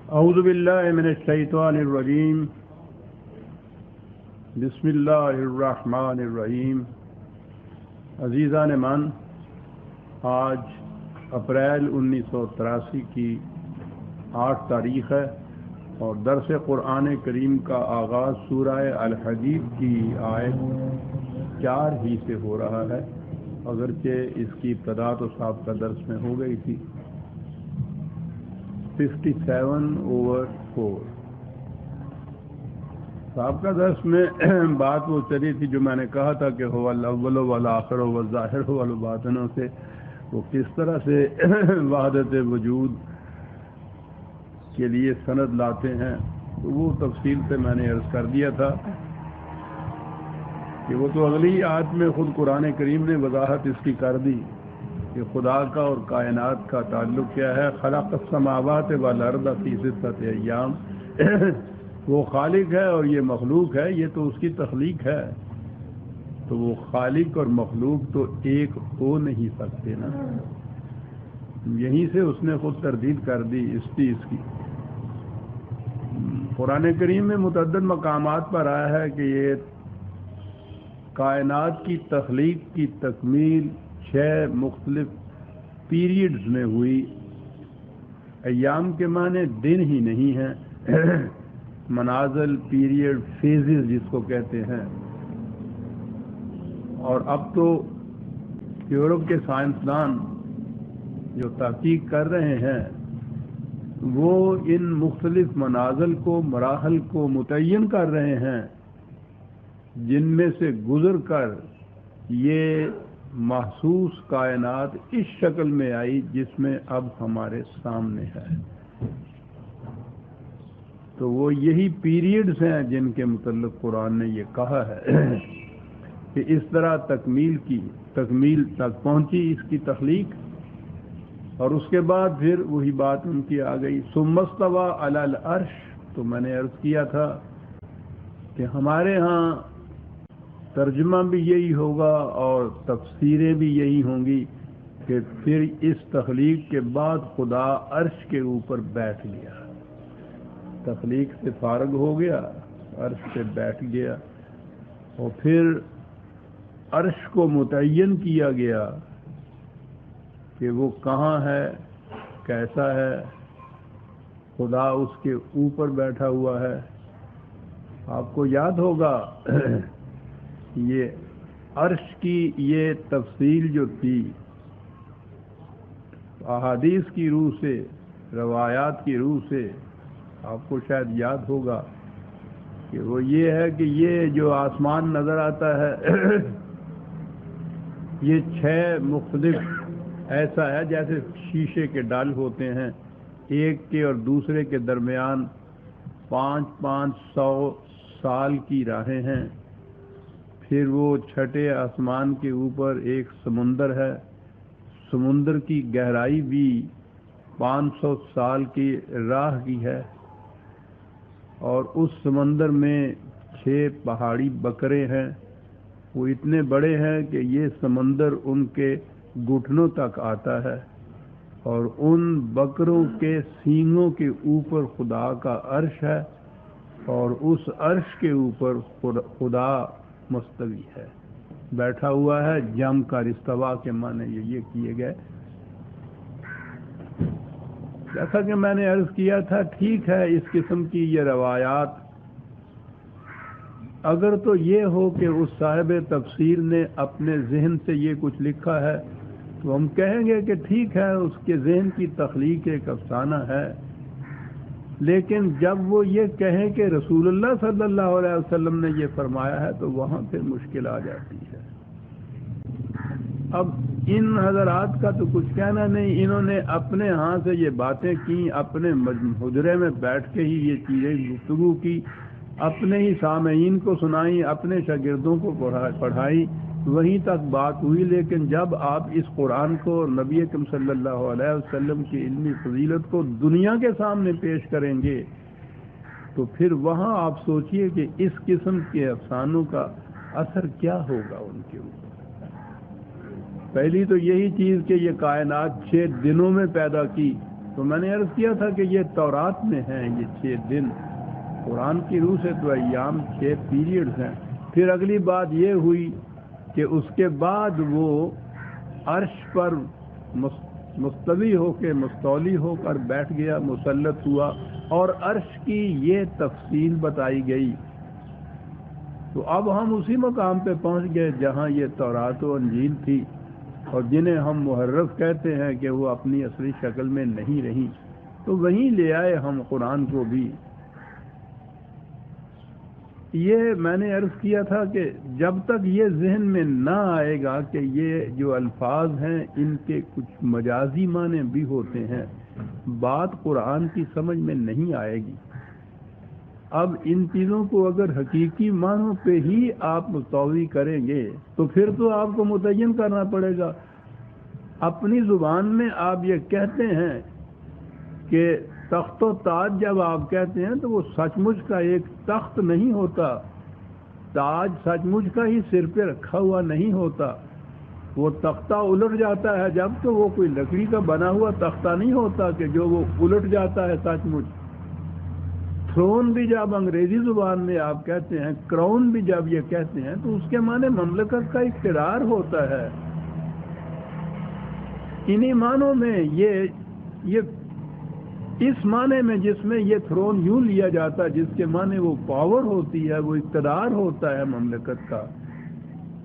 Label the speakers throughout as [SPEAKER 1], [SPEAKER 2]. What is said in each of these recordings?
[SPEAKER 1] اعوذ باللہ من الشیطان الرجیم بسم اللہ الرحمن الرحیم۔ عزیزان من، آج اپریل 1983 کی 8 تاریخ ہے اور درس قرآن کریم کا آغاز سورہ الحدید کی آیت 4 ہی سے ہو رہا ہے، اگرچہ اس کی ابتدا تو سابقہ درس میں ہو گئی تھی۔ 57/4 سابقہ درس میں بات وہ چلی تھی جو میں نے کہا تھا کہ هو الاول والآخر والظاہر والباطن سے وہ کس طرح سے وحدت وجود کے لیے سند لاتے ہیں، تو وہ تفصیل سے میں نے عرض کر دیا تھا کہ وہ تو اگلی آیت میں خود قرآن کریم نے وضاحت اس کی کر دی کہ خدا کا اور کائنات کا تعلق کیا ہے۔ خلق السماوات والارض فی 6 ایام، وہ خالق ہے اور یہ مخلوق ہے، یہ تو اس کی تخلیق ہے، تو وہ خالق اور مخلوق تو ایک ہو نہیں سکتے نا۔ یہیں سے اس نے خود تردید کر دی اس چیز کی۔ قرآن کریم میں متعدد مقامات پر آیا ہے کہ یہ کائنات کی تخلیق کی تکمیل 6 مختلف پیریڈز میں ہوئی۔ ایام کے معنی دن ہی نہیں ہیں، منازل، پیریڈ، فیزز جس کو کہتے ہیں۔ اور اب تو یورپ کے سائنسدان جو تحقیق کر رہے ہیں وہ ان مختلف منازل کو، مراحل کو متعین کر رہے ہیں جن میں سے گزر کر یہ محسوس کائنات اس شکل میں آئی جس میں اب ہمارے سامنے ہے۔ تو وہ یہی پیریڈز ہیں جن کے متعلق قرآن نے یہ کہا ہے کہ اس طرح تکمیل تک پہنچی اس کی تخلیق، اور اس کے بعد پھر وہی بات ان کی آ گئی۔ ثم استوى علی العرش، تو میں نے عرض کیا تھا کہ ہمارے ہاں ترجمہ بھی یہی ہوگا اور تفسیریں بھی یہی ہوں گی کہ پھر اس تخلیق کے بعد خدا عرش کے اوپر بیٹھ گیا، تخلیق سے فارغ ہو گیا، عرش پہ بیٹھ گیا، اور پھر عرش کو متعین کیا گیا کہ وہ کہاں ہے، کیسا ہے۔ خدا اس کے اوپر بیٹھا ہوا ہے۔ آپ کو یاد ہوگا یہ عرش کی یہ تفصیل جو تھی احادیث کی روح سے، روایات کی روح سے، آپ کو شاید یاد ہوگا کہ وہ یہ ہے کہ یہ جو آسمان نظر آتا ہے یہ 6 مختلف ایسا ہے جیسے شیشے کے ڈال ہوتے ہیں، ایک کے اور دوسرے کے درمیان 500 سال کی راہیں ہیں۔ پھر وہ چھٹے آسمان کے اوپر ایک سمندر ہے، سمندر کی گہرائی بھی 500 سال کی راہ کی ہے، اور اس سمندر میں 6 پہاڑی بکرے ہیں، وہ اتنے بڑے ہیں کہ یہ سمندر ان کے گھٹنوں تک آتا ہے، اور ان بکروں کے سینگوں کے اوپر خدا کا عرش ہے، اور اس عرش کے اوپر خدا مستوی ہے، بیٹھا ہوا ہے۔ جم کا استوا کے معنی یہ کیے گئے۔ جیسا کہ میں نے عرض کیا تھا، ٹھیک ہے اس قسم کی یہ روایات اگر تو یہ ہو کہ اس صاحب تفسیر نے اپنے ذہن سے یہ کچھ لکھا ہے تو ہم کہیں گے کہ ٹھیک ہے، اس کے ذہن کی تخلیق ایک افسانہ ہے، لیکن جب وہ یہ کہیں کہ رسول اللہ صلی اللہ علیہ وسلم نے یہ فرمایا ہے تو وہاں پھر مشکل آ جاتی ہے۔ اب ان حضرات کا تو کچھ کہنا نہیں، انہوں نے اپنے ہاں سے یہ باتیں کی، اپنے حجرے میں بیٹھ کے ہی یہ چیزیں گفتگو کی، اپنے ہی سامعین کو سنائیں، اپنے شاگردوں کو پڑھائی، وہیں تک بات ہوئی۔ لیکن جب آپ اس قرآن کو اور نبی اکرم صلی اللہ علیہ وسلم کی علمی فضیلت کو دنیا کے سامنے پیش کریں گے تو پھر وہاں آپ سوچئے کہ اس قسم کے افسانوں کا اثر کیا ہوگا ان کے اوپر۔ پہلی تو یہی چیز کہ یہ کائنات 6 دنوں میں پیدا کی، تو میں نے عرض کیا تھا کہ یہ تورات میں ہیں یہ 6 دن، قرآن کی روح سے تو ایام 6 پیریڈز ہیں۔ پھر اگلی بات یہ ہوئی کہ اس کے بعد وہ عرش پر مستوی ہو کے مستولی ہو کر بیٹھ گیا، مسلط ہوا، اور عرش کی یہ تفصیل بتائی گئی۔ تو اب ہم اسی مقام پہ پہنچ گئے جہاں یہ تورات و انجیل تھی، اور جنہیں ہم محرف کہتے ہیں کہ وہ اپنی اصلی شکل میں نہیں رہی، تو وہیں لے آئے ہم قرآن کو بھی۔ یہ میں نے عرض کیا تھا کہ جب تک یہ ذہن میں نہ آئے گا کہ یہ جو الفاظ ہیں ان کے کچھ مجازی معنی بھی ہوتے ہیں، بات قرآن کی سمجھ میں نہیں آئے گی۔ اب ان چیزوں کو اگر حقیقی معنوں پہ ہی آپ مستوی کریں گے تو پھر تو آپ کو متعین کرنا پڑے گا۔ اپنی زبان میں آپ یہ کہتے ہیں کہ تخت و تاج جب آپ کہتے ہیں تو وہ سچ مچ کا ایک تخت نہیں ہوتا، تاج سچ مچ کا ہی سر پہ رکھا ہوا نہیں ہوتا، وہ تختہ الٹ جاتا ہے جب تو وہ کوئی لکڑی کا بنا ہوا تختہ نہیں ہوتا کہ جو وہ الٹ جاتا ہے سچ مچ۔ تھرون بھی جب انگریزی زبان میں آپ کہتے ہیں، کراؤن بھی جب یہ کہتے ہیں تو اس کے معنی مملکت کا اقتدار ہوتا ہے۔ انہی معنوں میں یہ اس معنی میں جس میں یہ تھرون یوں لیا جاتا ہے، جس کے معنی وہ پاور ہوتی ہے، وہ اقتدار ہوتا ہے مملکت کا،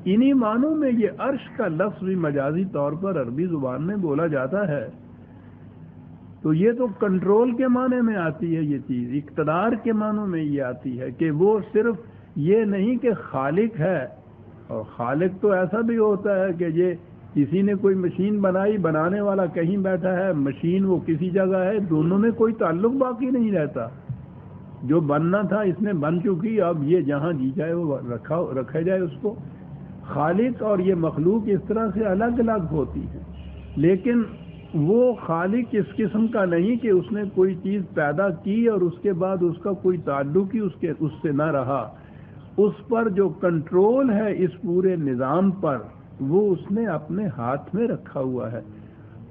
[SPEAKER 1] انہی معنوں میں یہ عرش کا لفظ بھی مجازی طور پر عربی زبان میں بولا جاتا ہے۔ تو یہ تو کنٹرول کے معنی میں آتی ہے، یہ چیز اقتدار کے معنوں میں یہ آتی ہے کہ وہ صرف یہ نہیں کہ خالق ہے، اور خالق تو ایسا بھی ہوتا ہے کہ یہ کسی نے کوئی مشین بنائی، بنانے والا کہیں بیٹھا ہے، مشین وہ کسی جگہ ہے، دونوں میں کوئی تعلق باقی نہیں رہتا۔ جو بننا تھا اس نے بن چکی، اب یہ جہاں جی جائے وہ رکھا جائے اس کو۔ خالق اور یہ مخلوق اس طرح سے الگ الگ ہوتی ہے، لیکن وہ خالق اس قسم کا نہیں کہ اس نے کوئی چیز پیدا کی اور اس کے بعد اس کا کوئی تعلق ہی اس سے نہ رہا۔ اس پر جو کنٹرول ہے اس پورے نظام پر، وہ اس نے اپنے ہاتھ میں رکھا ہوا ہے۔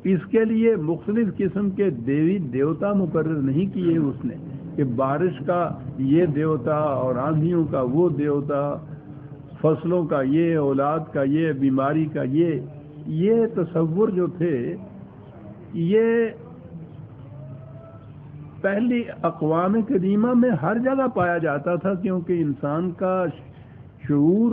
[SPEAKER 1] اس کے لیے مختلف قسم کے دیوی دیوتا مقرر نہیں کیے اس نے کہ بارش کا یہ دیوتا اور آندھیوں کا وہ دیوتا، فصلوں کا یہ، اولاد کا یہ، بیماری کا یہ تصور جو تھے یہ پہلی اقوام قدیمہ میں ہر جگہ پایا جاتا تھا، کیونکہ انسان کا شعور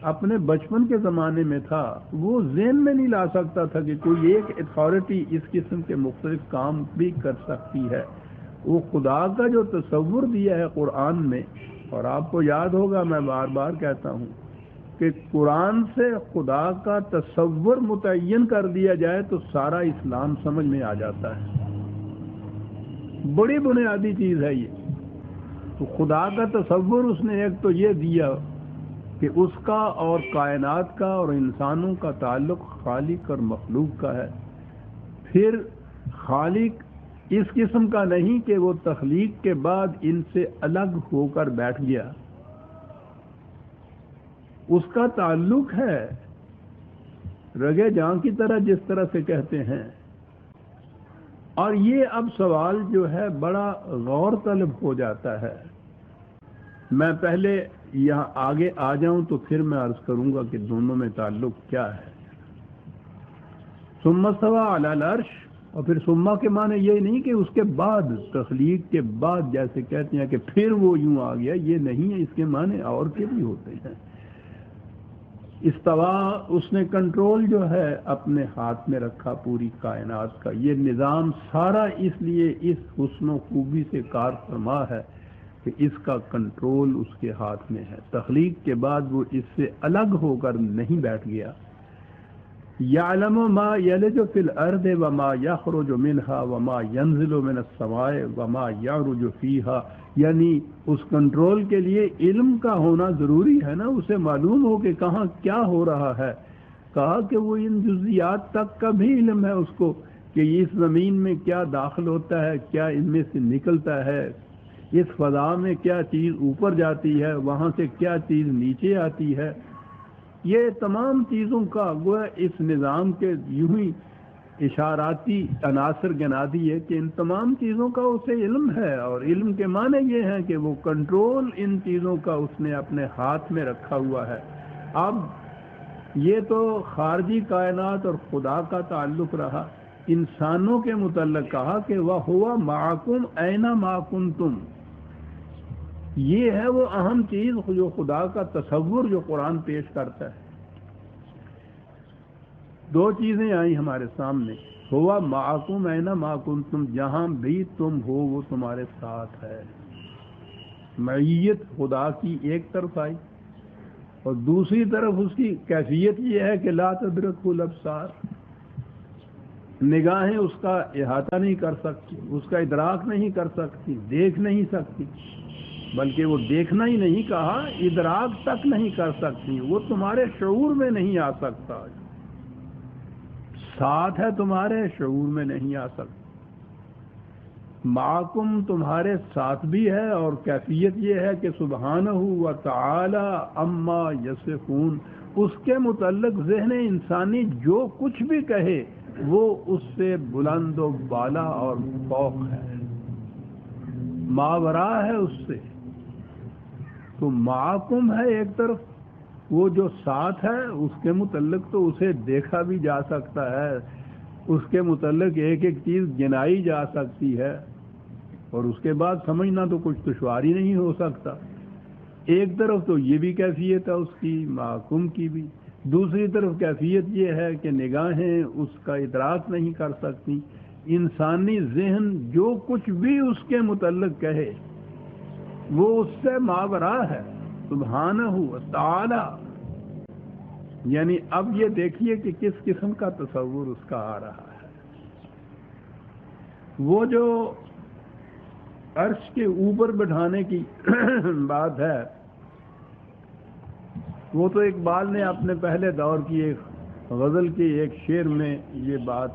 [SPEAKER 1] اپنے بچپن کے زمانے میں تھا، وہ ذہن میں نہیں لا سکتا تھا کہ کوئی ایک اتھارٹی اس قسم کے مختلف کام بھی کر سکتی ہے۔ وہ خدا کا جو تصور دیا ہے قرآن میں، اور آپ کو یاد ہوگا میں بار بار کہتا ہوں کہ قرآن سے خدا کا تصور متعین کر دیا جائے تو سارا اسلام سمجھ میں آ جاتا ہے۔ بڑی بنیادی چیز ہے یہ۔ تو خدا کا تصور اس نے ایک تو یہ دیا کہ اس کا اور کائنات کا اور انسانوں کا تعلق خالق اور مخلوق کا ہے۔ پھر خالق اس قسم کا نہیں کہ وہ تخلیق کے بعد ان سے الگ ہو کر بیٹھ گیا، اس کا تعلق ہے رگے جاں کی طرح، جس طرح سے کہتے ہیں۔ اور یہ اب سوال جو ہے بڑا غور طلب ہو جاتا ہے۔ میں پہلے یہاں آگے آ جاؤں تو پھر میں عرض کروں گا کہ دونوں میں تعلق کیا ہے۔ ثم استوى علی العرش، اور پھر ثم کے معنی یہ نہیں کہ اس کے بعد، تخلیق کے بعد جیسے کہتے ہیں کہ پھر وہ یوں آ گیا، یہ نہیں ہے، اس کے معنی اور کے بھی ہوتے ہیں۔ استوا، اس نے کنٹرول جو ہے اپنے ہاتھ میں رکھا پوری کائنات کا۔ یہ نظام سارا اس لیے اس حسن و خوبی سے کار فرما ہے کہ اس کا کنٹرول اس کے ہاتھ میں ہے۔ تخلیق کے بعد وہ اس سے الگ ہو کر نہیں بیٹھ گیا۔ یعلم ما یلج فی الارض وما یخرج منها وما ینزل من السماء وما یعرج فیہا، یعنی اس کنٹرول کے لیے علم کا ہونا ضروری ہے نا، اسے معلوم ہو کہ کہاں کیا ہو رہا ہے۔ کہا کہ وہ ان جزیات تک کا بھی علم ہے اس کو کہ اس زمین میں کیا داخل ہوتا ہے، کیا ان میں سے نکلتا ہے، اس فضا میں کیا چیز اوپر جاتی ہے، وہاں سے کیا چیز نیچے آتی ہے۔ یہ تمام چیزوں کا گویا اس نظام کے یوں ہی اشاراتی عناصر گنا دیے کہ ان تمام چیزوں کا اسے علم ہے، اور علم کے معنی یہ ہیں کہ وہ کنٹرول ان چیزوں کا اس نے اپنے ہاتھ میں رکھا ہوا ہے۔ اب یہ تو خارجی کائنات اور خدا کا تعلق رہا۔ انسانوں کے متعلق کہا کہ وَهُوَ مَعَكُمْ أَيْنَمَا كُنْتُمْ، یہ ہے وہ اہم چیز جو خدا کا تصور جو قرآن پیش کرتا ہے۔ دو چیزیں آئیں ہمارے سامنے، ہوا معکم اینما کنتم، جہاں بھی تم ہو وہ تمہارے ساتھ ہے۔ معیت خدا کی ایک طرف آئی، اور دوسری طرف اس کی کیفیت یہ ہے کہ لا تدرکہ الابصار، نگاہیں اس کا احاطہ نہیں کر سکتی، اس کا ادراک نہیں کر سکتی، دیکھ نہیں سکتی، بلکہ وہ دیکھنا ہی نہیں کہا، ادراک تک نہیں کر سکتی، وہ تمہارے شعور میں نہیں آ سکتا، ساتھ ہے تمہارے شعور میں نہیں آ سکتا۔ معکم تمہارے ساتھ بھی ہے، اور کیفیت یہ ہے کہ سبحانہ و تعالی اما یصفون، اس کے متعلق ذہن انسانی جو کچھ بھی کہے وہ اس سے بلند و بالا اور فوق ہے، ماورا ہے اس سے۔ تو معکم ہے ایک طرف، وہ جو ساتھ ہے اس کے متعلق تو اسے دیکھا بھی جا سکتا ہے، اس کے متعلق ایک ایک چیز گنائی جا سکتی ہے، اور اس کے بعد سمجھنا تو کچھ دشواری نہیں ہو سکتا۔ ایک طرف تو یہ بھی کیفیت ہے اس کی معکوم کی بھی، دوسری طرف کیفیت یہ ہے کہ نگاہیں اس کا ادراک نہیں کر سکتی، انسانی ذہن جو کچھ بھی اس کے متعلق کہے وہ اس سے ماورا ہے، سبحانہ و تعالی۔ یعنی اب یہ دیکھیے کہ کس قسم کا تصور اس کا آ رہا ہے۔ وہ جو عرش کے اوپر بٹھانے کی بات ہے، وہ تو اقبال نے اپنے پہلے دور کی ایک غزل کے ایک شعر میں یہ بات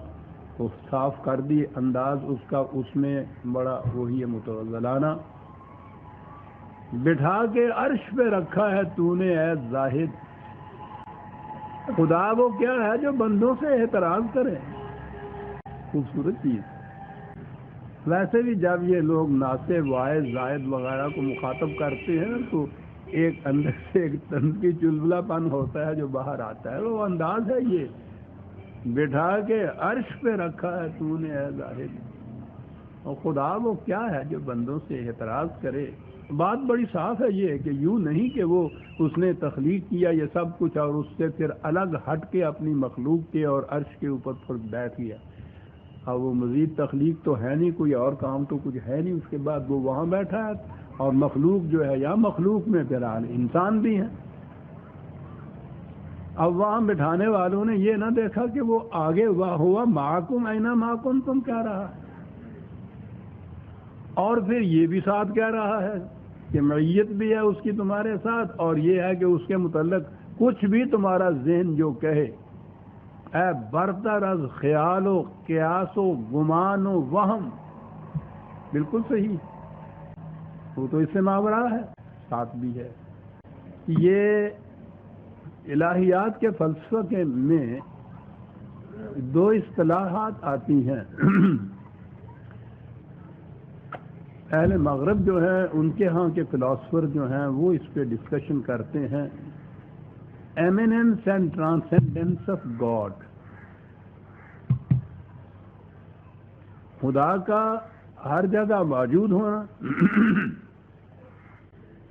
[SPEAKER 1] کو صاف کر دی، انداز اس کا اس میں بڑا وہی متغزلانہ، بٹھا کے عرش پہ رکھا ہے تو نے اے زاہد، خدا وہ کیا ہے جو بندوں سے اعتراض کرے۔ خوبصورت چیز۔ ویسے بھی جب یہ لوگ ناصب، واعظ، زائد وغیرہ کو مخاطب کرتے ہیں تو ایک اندر سے ایک طنز کی چلبلا پن ہوتا ہے جو باہر آتا ہے، وہ انداز ہے یہ، بٹھا کے عرش پہ رکھا ہے تو نے اے زاہد، اور خدا وہ کیا ہے جو بندوں سے اعتراض کرے۔ بات بڑی صاف ہے یہ کہ یوں نہیں کہ وہ اس نے تخلیق کیا یہ سب کچھ اور اس سے پھر الگ ہٹ کے اپنی مخلوق کے اور عرش کے اوپر پھر بیٹھ گیا، اور وہ مزید تخلیق تو ہے نہیں، کوئی اور کام تو کچھ ہے نہیں، اس کے بعد وہ وہاں بیٹھا ہے، اور مخلوق جو ہے یا مخلوق میں پھر انسان بھی ہیں۔ اب وہاں بٹھانے والوں نے یہ نہ دیکھا کہ وہ آگے ہوا معکم اینما کنتم کہہ رہا ہے، اور پھر یہ بھی ساتھ کہہ رہا ہے کہ معیت بھی ہے اس کی تمہارے ساتھ، اور یہ ہے کہ اس کے متعلق کچھ بھی تمہارا ذہن جو کہے، اے برتر از خیال و قیاس و گمان و وہم، بالکل صحیح، وہ تو اس سے ماورا ہے، ساتھ بھی ہے۔ یہ الہیات کے فلسفے میں دو اصطلاحات آتی ہیں، اہل مغرب جو ہیں ان کے ہاں کے فلاسفر جو ہیں وہ اس پہ ڈسکشن کرتے ہیں، eminence and transcendence of God, خدا کا ہر جگہ موجود ہونا،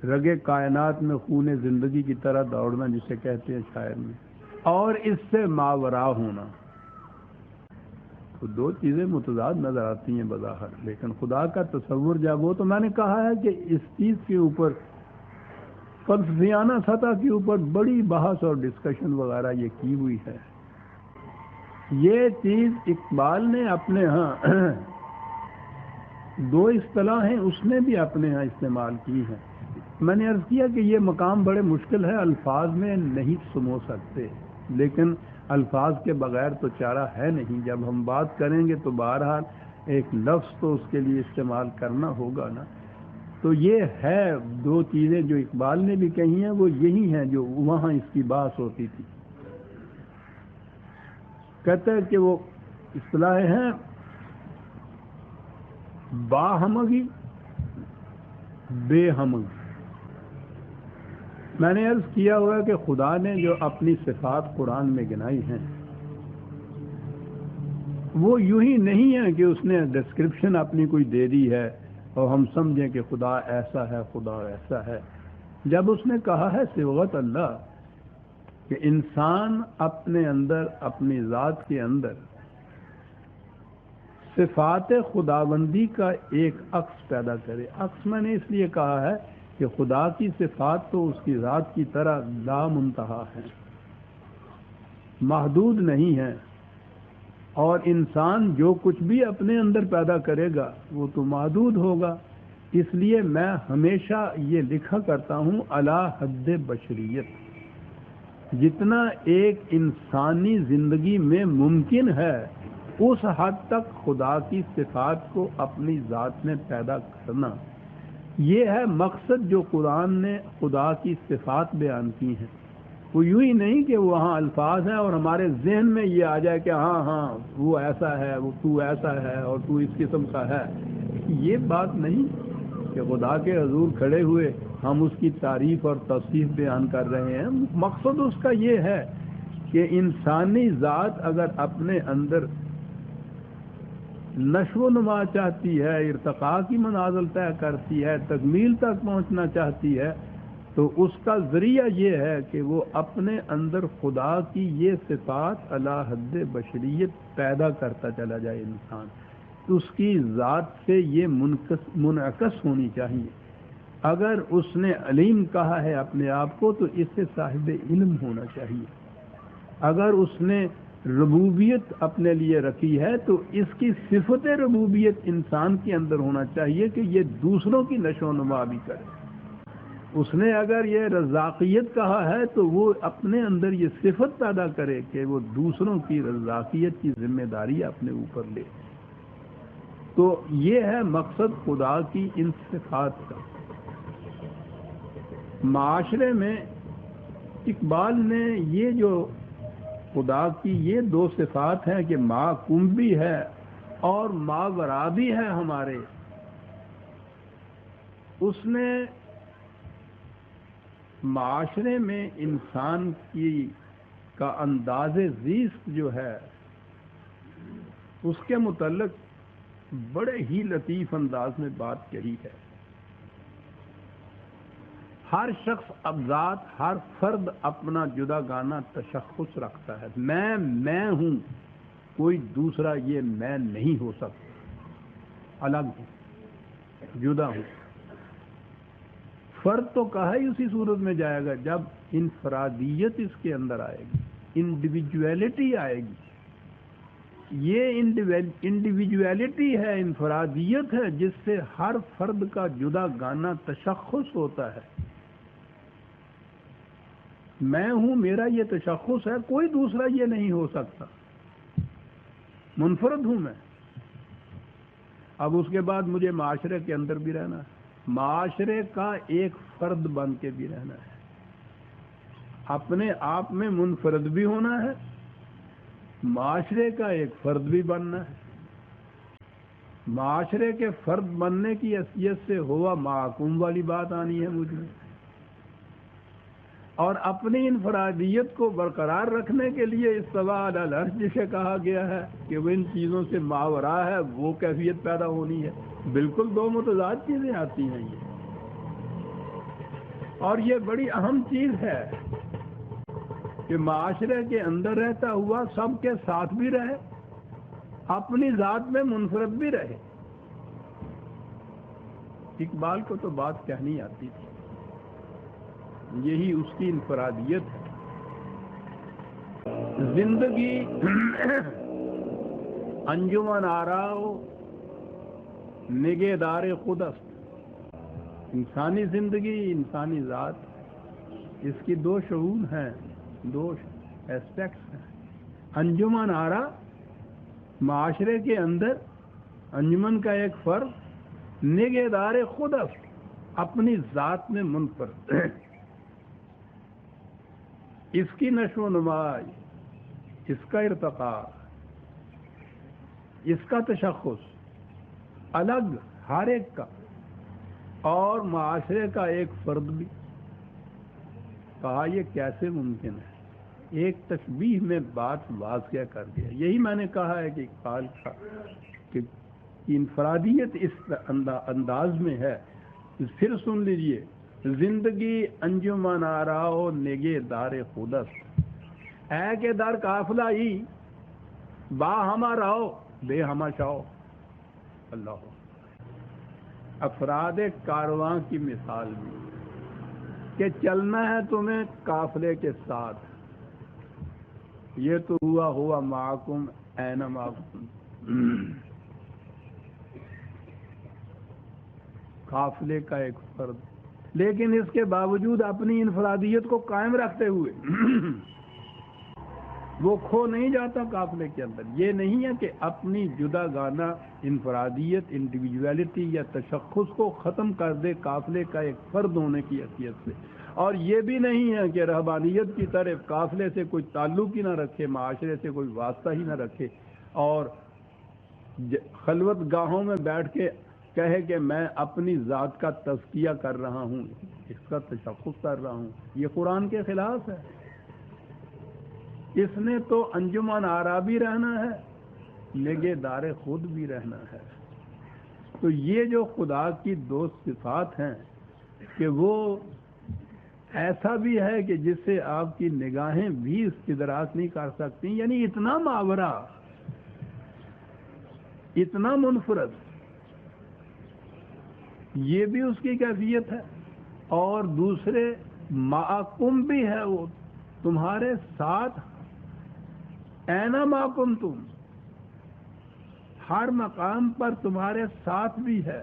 [SPEAKER 1] رگے کائنات میں خون زندگی کی طرح دوڑنا جسے کہتے ہیں شاعر میں، اور اس سے ماورا ہونا، تو دو چیزیں متضاد نظر آتی ہیں بظاہر، لیکن خدا کا تصور جب وہ، تو میں نے کہا ہے کہ اس چیز کے اوپر فلسفیانہ سطح کے اوپر بڑی بحث اور ڈسکشن وغیرہ یہ کی ہوئی ہے۔ یہ چیز اقبال نے اپنے ہاں دو اصطلاحیں اس نے بھی اپنے ہاں استعمال کی ہیں۔ میں نے عرض کیا کہ یہ مقام بڑے مشکل ہے، الفاظ میں نہیں سمو سکتے، لیکن الفاظ کے بغیر تو چارہ ہے نہیں، جب ہم بات کریں گے تو بہرحال ایک لفظ تو اس کے لیے استعمال کرنا ہوگا نا۔ تو یہ ہے دو چیزیں جو اقبال نے بھی کہی ہیں، وہ یہی ہیں جو وہاں اس کی بات ہوتی تھی۔ کہتا ہے کہ وہ اصطلاحیں ہیں باہمگی، بے ہمگی۔ میں نے عرض کیا ہوا کہ خدا نے جو اپنی صفات قرآن میں گنائی ہیں وہ یوں ہی نہیں ہے کہ اس نے ڈسکرپشن اپنی کوئی دے دی ہے اور ہم سمجھیں کہ خدا ایسا ہے، خدا ایسا ہے۔ جب اس نے کہا ہے صبغت اللہ کہ انسان اپنے اندر، اپنی ذات کے اندر صفات خداوندی کا ایک عکس پیدا کرے۔ عکس میں نے اس لیے کہا ہے کہ خدا کی صفات تو اس کی ذات کی طرح لا منتہا ہے، محدود نہیں ہے، اور انسان جو کچھ بھی اپنے اندر پیدا کرے گا وہ تو محدود ہوگا۔ اس لیے میں ہمیشہ یہ لکھا کرتا ہوں اعلی حد بشریت، جتنا ایک انسانی زندگی میں ممکن ہے اس حد تک خدا کی صفات کو اپنی ذات میں پیدا کرنا، یہ ہے مقصد جو قرآن نے خدا کی صفات بیان کی ہیں۔ وہ یوں ہی نہیں کہ وہاں الفاظ ہیں اور ہمارے ذہن میں یہ آ جائے کہ ہاں ہاں وہ ایسا ہے، وہ تو ایسا ہے اور تو اس قسم کا ہے۔ یہ بات نہیں کہ خدا کے حضور کھڑے ہوئے ہم اس کی تعریف اور توصیف بیان کر رہے ہیں۔ مقصد اس کا یہ ہے کہ انسانی ذات اگر اپنے اندر نشو و نما چاہتی ہے، ارتقاء کی منازل طے کرتی ہے، تکمیل تک پہنچنا چاہتی ہے، تو اس کا ذریعہ یہ ہے کہ وہ اپنے اندر خدا کی یہ صفات اعلی حد بشریت پیدا کرتا چلا جائے۔ انسان اس کی ذات سے یہ منعکس ہونی چاہیے۔ اگر اس نے علیم کہا ہے اپنے آپ کو تو اس سے صاحب علم ہونا چاہیے۔ اگر اس نے ربوبیت اپنے لیے رکھی ہے تو اس کی صفت ربوبیت انسان کے اندر ہونا چاہیے کہ یہ دوسروں کی نشو و نما بھی کرے۔ اس نے اگر یہ رزاقیت کہا ہے تو وہ اپنے اندر یہ صفت پیدا کرے کہ وہ دوسروں کی رزاقیت کی ذمہ داری اپنے اوپر لے۔ تو یہ ہے مقصد خدا کی ان صفات کا۔ معاشرے میں اقبال نے یہ جو خدا کی یہ دو صفات ہیں کہ ما کم بھی ہے اور ما ورا بھی ہے ہمارے، اس نے معاشرے میں انسان کا انداز زیست جو ہے اس کے متعلق بڑے ہی لطیف انداز میں بات کہی ہے۔ ہر شخص اب ذات، ہر فرد اپنا جدا گانا تشخص رکھتا ہے۔ میں ہوں، کوئی دوسرا یہ میں نہیں ہو سکتا، الگ ہوں، جدا ہوں۔ فرد تو کہا ہی اسی صورت میں جائے گا جب انفرادیت اس کے اندر آئے گی، انڈیویجویلٹی آئے گی۔ یہ انڈیویجویلٹی ہے، انفرادیت ہے جس سے ہر فرد کا جدا گانا تشخص ہوتا ہے۔ میں ہوں، میرا یہ تشخص ہے، کوئی دوسرا یہ نہیں ہو سکتا، منفرد ہوں میں۔ اب اس کے بعد مجھے معاشرے کے اندر بھی رہنا ہے، معاشرے کا ایک فرد بن کے بھی رہنا ہے، اپنے آپ میں منفرد بھی ہونا ہے، معاشرے کا ایک فرد بھی بننا ہے۔ معاشرے کے فرد بننے کی حیثیت سے ہوا معقوم والی بات آنی ہے مجھ میں، اور اپنی انفرادیت کو برقرار رکھنے کے لیے استواء علی العرش جسے کہا گیا ہے کہ وہ ان چیزوں سے ماورا ہے، وہ کیفیت پیدا ہونی ہے۔ بالکل دو متضاد چیزیں آتی ہیں یہ، اور یہ بڑی اہم چیز ہے کہ معاشرے کے اندر رہتا ہوا سب کے ساتھ بھی رہے، اپنی ذات میں منفرد بھی رہے۔ اقبال کو تو بات کہنی آتی تھی، یہی اس کی انفرادیت ہے۔ زندگی انجمن آراؤ نگہدار خود است۔ انسانی زندگی، انسانی ذات، اس کی دو شعور ہیں، دو ایسپیکٹس ہیں۔ انجمن آرا معاشرے کے اندر انجمن کا ایک فرد، نگہدار خود است، اپنی ذات میں منفرد، اس کی نشو و نما، اس کا ارتقاء، اس کا تشخص الگ ہر ایک کا، اور معاشرے کا ایک فرد بھی. کہا یہ کیسے ممکن ہے؟ ایک تشبیہ میں بات واضح کر دیا. یہی میں نے کہا ہے کہ اقبال کا کہ انفرادیت اس انداز میں ہے. پھر سن لیجئے: زندگی انجمن آراؤ نگے دار خودست، اے کہ در قافلہ ہی با ہما راؤ بے ہما شاؤ. اللہ افراد کارواں کی مثال بھی کہ چلنا ہے تمہیں قافلے کے ساتھ. یہ تو ہوا معکم اینما کنتم. قافلے کا ایک فرد، لیکن اس کے باوجود اپنی انفرادیت کو قائم رکھتے ہوئے وہ کھو نہیں جاتا قافلے کے اندر. یہ نہیں ہے کہ اپنی جدا گانہ انفرادیت، انڈیویجویلٹی یا تشخص کو ختم کر دے قافلے کا ایک فرد ہونے کی حیثیت سے. اور یہ بھی نہیں ہے کہ رہبانیت کی طرف قافلے سے کوئی تعلق ہی نہ رکھے، معاشرے سے کوئی واسطہ ہی نہ رکھے، اور خلوت گاہوں میں بیٹھ کے کہے کہ میں اپنی ذات کا تزکیہ کر رہا ہوں، اس کا تشخص کر رہا ہوں. یہ قرآن کے خلاف ہے. اس نے تو انجمن آرا بھی رہنا ہے، نگے دار خود بھی رہنا ہے. تو یہ جو خدا کی دو صفات ہیں کہ وہ ایسا بھی ہے کہ جس سے آپ کی نگاہیں بھی استدراک نہیں کر سکتی، یعنی اتنا ماورا، اتنا منفرد، یہ بھی اس کی کیفیت ہے. اور دوسرے معکم بھی ہے، وہ تمہارے ساتھ، اینا معکم تم، ہر مقام پر تمہارے ساتھ بھی ہے.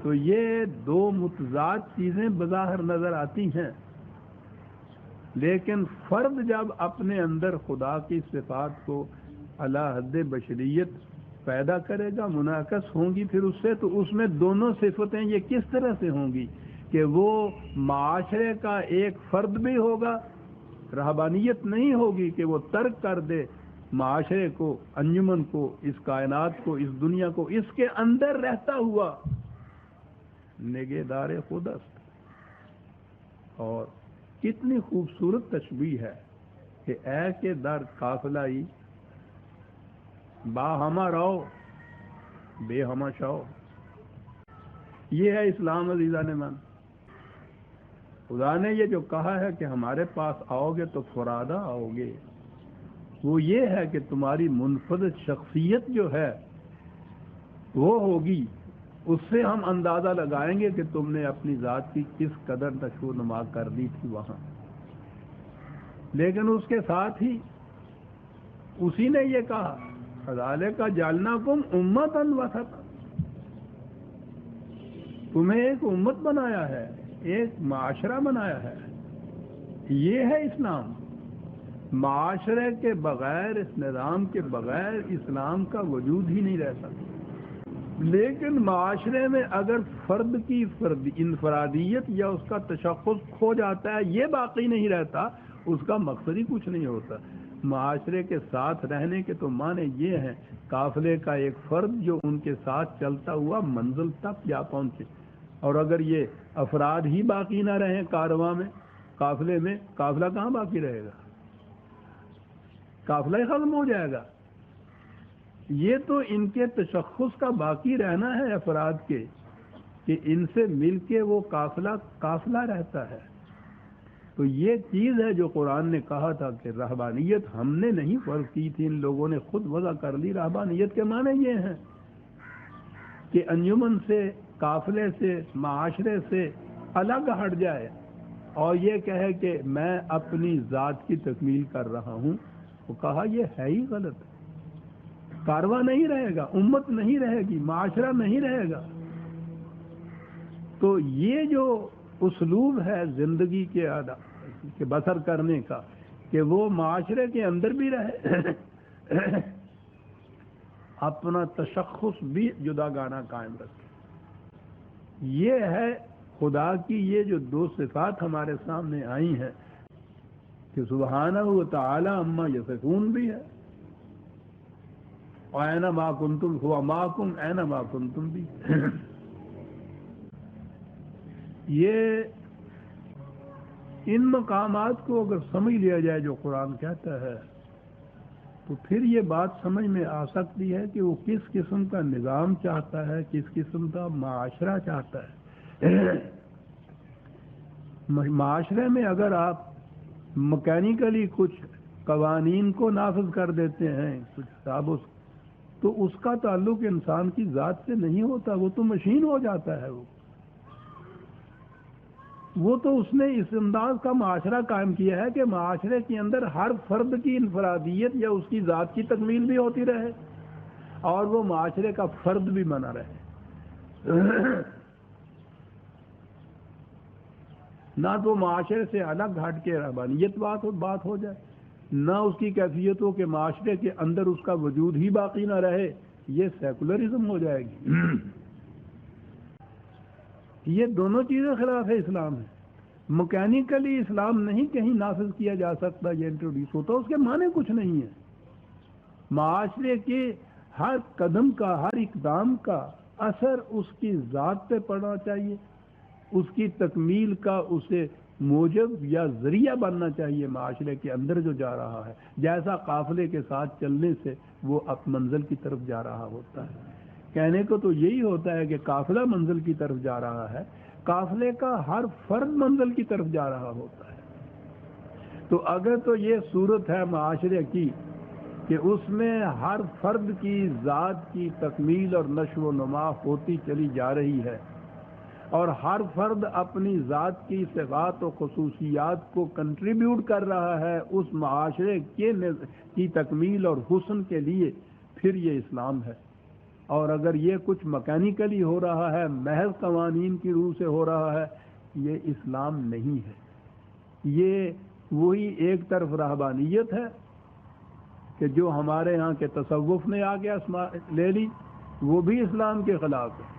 [SPEAKER 1] تو یہ دو متضاد چیزیں بظاہر نظر آتی ہیں، لیکن فرد جب اپنے اندر خدا کی صفات کو اعلی حد بشریت پیدا کرے گا، منعکس ہوں گی پھر اس سے، تو اس میں دونوں صفتیں یہ کس طرح سے ہوں گی کہ وہ معاشرے کا ایک فرد بھی ہوگا. رہبانیت نہیں ہوگی کہ وہ ترک کر دے معاشرے کو، انجمن کو، اس کائنات کو، اس دنیا کو، اس کے اندر رہتا ہوا نگے دار خودست. اور کتنی خوبصورت تشبیہ ہے کہ اے کہ در قافلہ ہی با ہما راؤ بے ہما شاؤ. یہ ہے اسلام عزیزان من. خدا نے یہ جو کہا ہے کہ ہمارے پاس آؤ گے تو فرادہ آؤ گے، وہ یہ ہے کہ تمہاری منفرد شخصیت جو ہے وہ ہوگی. اس سے ہم اندازہ لگائیں گے کہ تم نے اپنی ذات کی کس قدر نشو و نما کر دی تھی وہاں. لیکن اس کے ساتھ ہی اسی نے یہ کہا کذالک جعلناکم امۃ وسطا، تمہیں ایک امت بنایا ہے، ایک معاشرہ بنایا ہے. یہ ہے اسلام. معاشرے کے بغیر، اس نظام کے بغیر اسلام کا وجود ہی نہیں رہ سکتا. لیکن معاشرے میں اگر فرد کی انفرادیت یا اس کا تشخص کھو جاتا ہے، یہ باقی نہیں رہتا، اس کا مقصد ہی کچھ نہیں ہوتا. معاشرے کے ساتھ رہنے کے تو معنی یہ ہیں قافلے کا ایک فرد جو ان کے ساتھ چلتا ہوا منزل تک جا پہنچے. اور اگر یہ افراد ہی باقی نہ رہیں کارواں میں، قافلے میں، قافلہ کہاں باقی رہے گا؟ قافلہ ہی ختم ہو جائے گا. یہ تو ان کے تشخص کا باقی رہنا ہے افراد کے، کہ ان سے مل کے وہ قافلہ رہتا ہے. تو یہ چیز ہے جو قرآن نے کہا تھا کہ رہبانیت ہم نے نہیں فرض کی تھی، ان لوگوں نے خود وضع کر لی. رہبانیت کے معنی یہ ہیں کہ انجمن سے، قافلے سے، معاشرے سے الگ ہٹ جائے اور یہ کہے کہ میں اپنی ذات کی تکمیل کر رہا ہوں. وہ کہا یہ ہے ہی غلط. کارواں نہیں رہے گا، امت نہیں رہے گی، معاشرہ نہیں رہے گا. تو یہ جو اسلوب ہے زندگی کے بسر کرنے کا کہ وہ معاشرے کے اندر بھی رہے، اپنا تشخص بھی جدا گانا قائم رکھے. یہ ہے خدا کی یہ جو دو صفات ہمارے سامنے آئی ہیں کہ سبحانہ و تعالی عما یصفون بھی ہے، اینما کنتم ہوا معکم اینما کنتم بھی. یہ ان مقامات کو اگر سمجھ لیا جائے جو قرآن کہتا ہے تو پھر یہ بات سمجھ میں آ سکتی ہے کہ وہ کس قسم کا نظام چاہتا ہے، کس قسم کا معاشرہ چاہتا ہے. معاشرے میں اگر آپ مکینیکلی کچھ قوانین کو نافذ کر دیتے ہیں کچھ حساب تو اس کا تعلق انسان کی ذات سے نہیں ہوتا، وہ تو مشین ہو جاتا ہے. وہ تو اس نے اس انداز کا معاشرہ قائم کیا ہے کہ معاشرے کے اندر ہر فرد کی انفرادیت یا اس کی ذات کی تکمیل بھی ہوتی رہے اور وہ معاشرے کا فرد بھی بنا رہے. نہ تو معاشرے سے الگ ہٹ کے رہبانیت بات ہو جائے، نہ اس کی کیفیت ہو کہ معاشرے کے اندر اس کا وجود ہی باقی نہ رہے، یہ سیکولرزم ہو جائے گی. یہ دونوں چیزیں خلاف اسلام ہے. مکینیکلی اسلام نہیں کہیں نافذ کیا جا سکتا، یہ انٹروڈیوس ہوتا، اس کے معنی کچھ نہیں ہے. معاشرے کے ہر قدم کا، ہر اقدام کا اثر اس کی ذات پہ پڑنا چاہیے، اس کی تکمیل کا اسے موجب یا ذریعہ بننا چاہیے معاشرے کے اندر جو جا رہا ہے. جیسا قافلے کے ساتھ چلنے سے وہ اب منزل کی طرف جا رہا ہوتا ہے. کہنے کو تو یہی ہوتا ہے کہ قافلہ منزل کی طرف جا رہا ہے، قافلے کا ہر فرد منزل کی طرف جا رہا ہوتا ہے. تو اگر تو یہ صورت ہے معاشرے کی کہ اس میں ہر فرد کی ذات کی تکمیل اور نشو و نما ہوتی چلی جا رہی ہے اور ہر فرد اپنی ذات کی صفات و خصوصیات کو کنٹریبیوٹ کر رہا ہے اس معاشرے کی تکمیل اور حسن کے لیے، پھر یہ اسلام ہے. اور اگر یہ کچھ مکینیکلی ہو رہا ہے، محض قوانین کی روح سے ہو رہا ہے، یہ اسلام نہیں ہے. یہ وہی ایک طرف رہبانیت ہے کہ جو ہمارے ہاں کے تصوف نے آ کے لے لی، وہ بھی اسلام کے خلاف ہے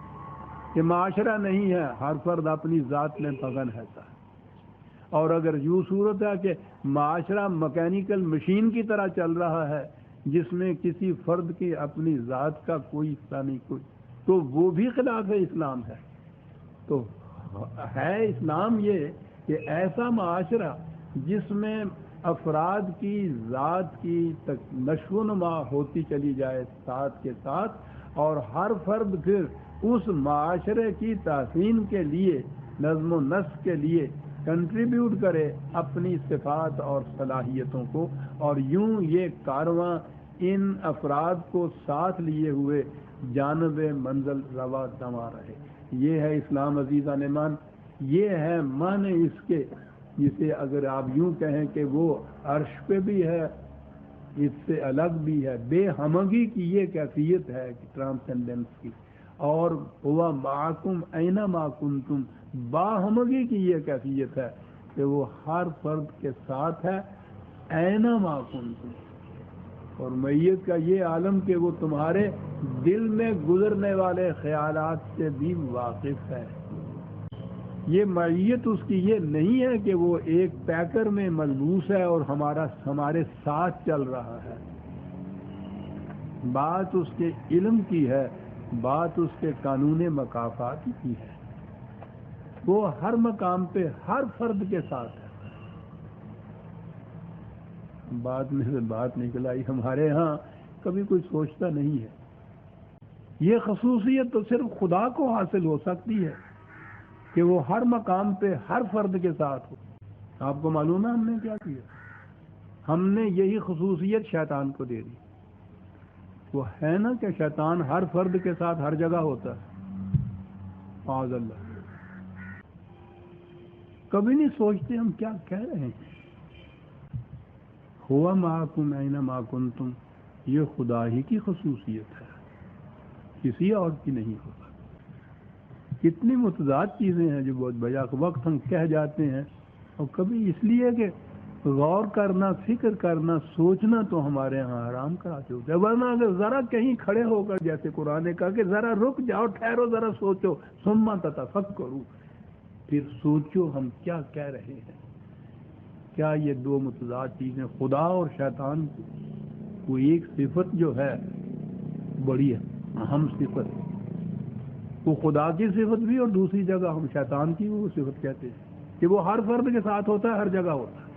[SPEAKER 1] کہ معاشرہ نہیں ہے، ہر فرد اپنی ذات میں مگن رہتا ہے. اور اگر یوں صورت ہے کہ معاشرہ مکینیکل مشین کی طرح چل رہا ہے جس میں کسی فرد کی اپنی ذات کا کوئی حصہ نہیں، کوئی، تو وہ بھی خلاف اسلام ہے. تو ہے اسلام یہ کہ ایسا معاشرہ جس میں افراد کی ذات کی نشو و نما ہوتی چلی جائے ساتھ کے ساتھ، اور ہر فرد پھر اس معاشرے کی تحسین کے لیے، نظم و نسق کے لیے کنٹریبیوٹ کرے اپنی صفات اور صلاحیتوں کو، اور یوں یہ کارواں ان افراد کو ساتھ لیے ہوئے جانب منزل روا دما رہے. یہ ہے اسلام عزیزان ایمان. یہ ہے معنی اس کے، جسے اگر آپ یوں کہیں کہ وہ عرش پہ بھی ہے، اس سے الگ بھی ہے، بے ہمگی کی یہ کیفیت ہے ٹرانسینڈنس کی، اور ہوا معکم اینما کنتم، باہمگی کی یہ کیفیت ہے کہ وہ ہر فرد کے ساتھ ہے اینما کنتم. اور میت کا یہ عالم کہ وہ تمہارے دل میں گزرنے والے خیالات سے بھی واقف ہے. یہ معیت اس کی یہ نہیں ہے کہ وہ ایک پیکر میں ملبوس ہے اور ہمارے ساتھ چل رہا ہے. بات اس کے علم کی ہے، بات اس کے قانون مکافات کی ہے. وہ ہر مقام پہ ہر فرد کے ساتھ ہے. بات میں سے بات نکل آئی، ہمارے ہاں کبھی کوئی سوچتا نہیں ہے. یہ خصوصیت تو صرف خدا کو حاصل ہو سکتی ہے کہ وہ ہر مقام پہ ہر فرد کے ساتھ ہو. آپ کو معلوم ہے ہم نے کیا کیا؟ ہم نے یہی خصوصیت شیطان کو دے دی. وہ ہے نا کہ شیطان ہر فرد کے ساتھ ہر جگہ ہوتا ہے. معاذ اللہ. کبھی نہیں سوچتے ہم کیا کہہ رہے ہیں. ہوا معکم اینما کنتم، یہ خدا ہی کی خصوصیت ہے، کسی اور کی نہیں ہوگا. کتنی متضاد چیزیں ہیں جو بہت بیک وقت ہم کہہ جاتے ہیں، اور کبھی اس لیے کہ غور کرنا، فکر کرنا، سوچنا تو ہمارے ہاں حرام کراتے ہوتے ہیں. ورنہ اگر ذرا کہیں کھڑے ہو کر، جیسے قرآن نے کہا کہ ذرا رک جاؤ، ٹھہرو، ذرا سوچو، ثم تتفکروا، پھر سوچو ہم کیا کہہ رہے ہیں. کیا یہ دو متضاد چیزیں، خدا اور شیطان کو ایک صفت جو ہے بڑی اہم صفت، وہ خدا کی صفت بھی، اور دوسری جگہ ہم شیطان کی وہ صفت کہتے ہیں کہ وہ ہر فرد کے ساتھ ہوتا ہے، ہر جگہ ہوتا ہے.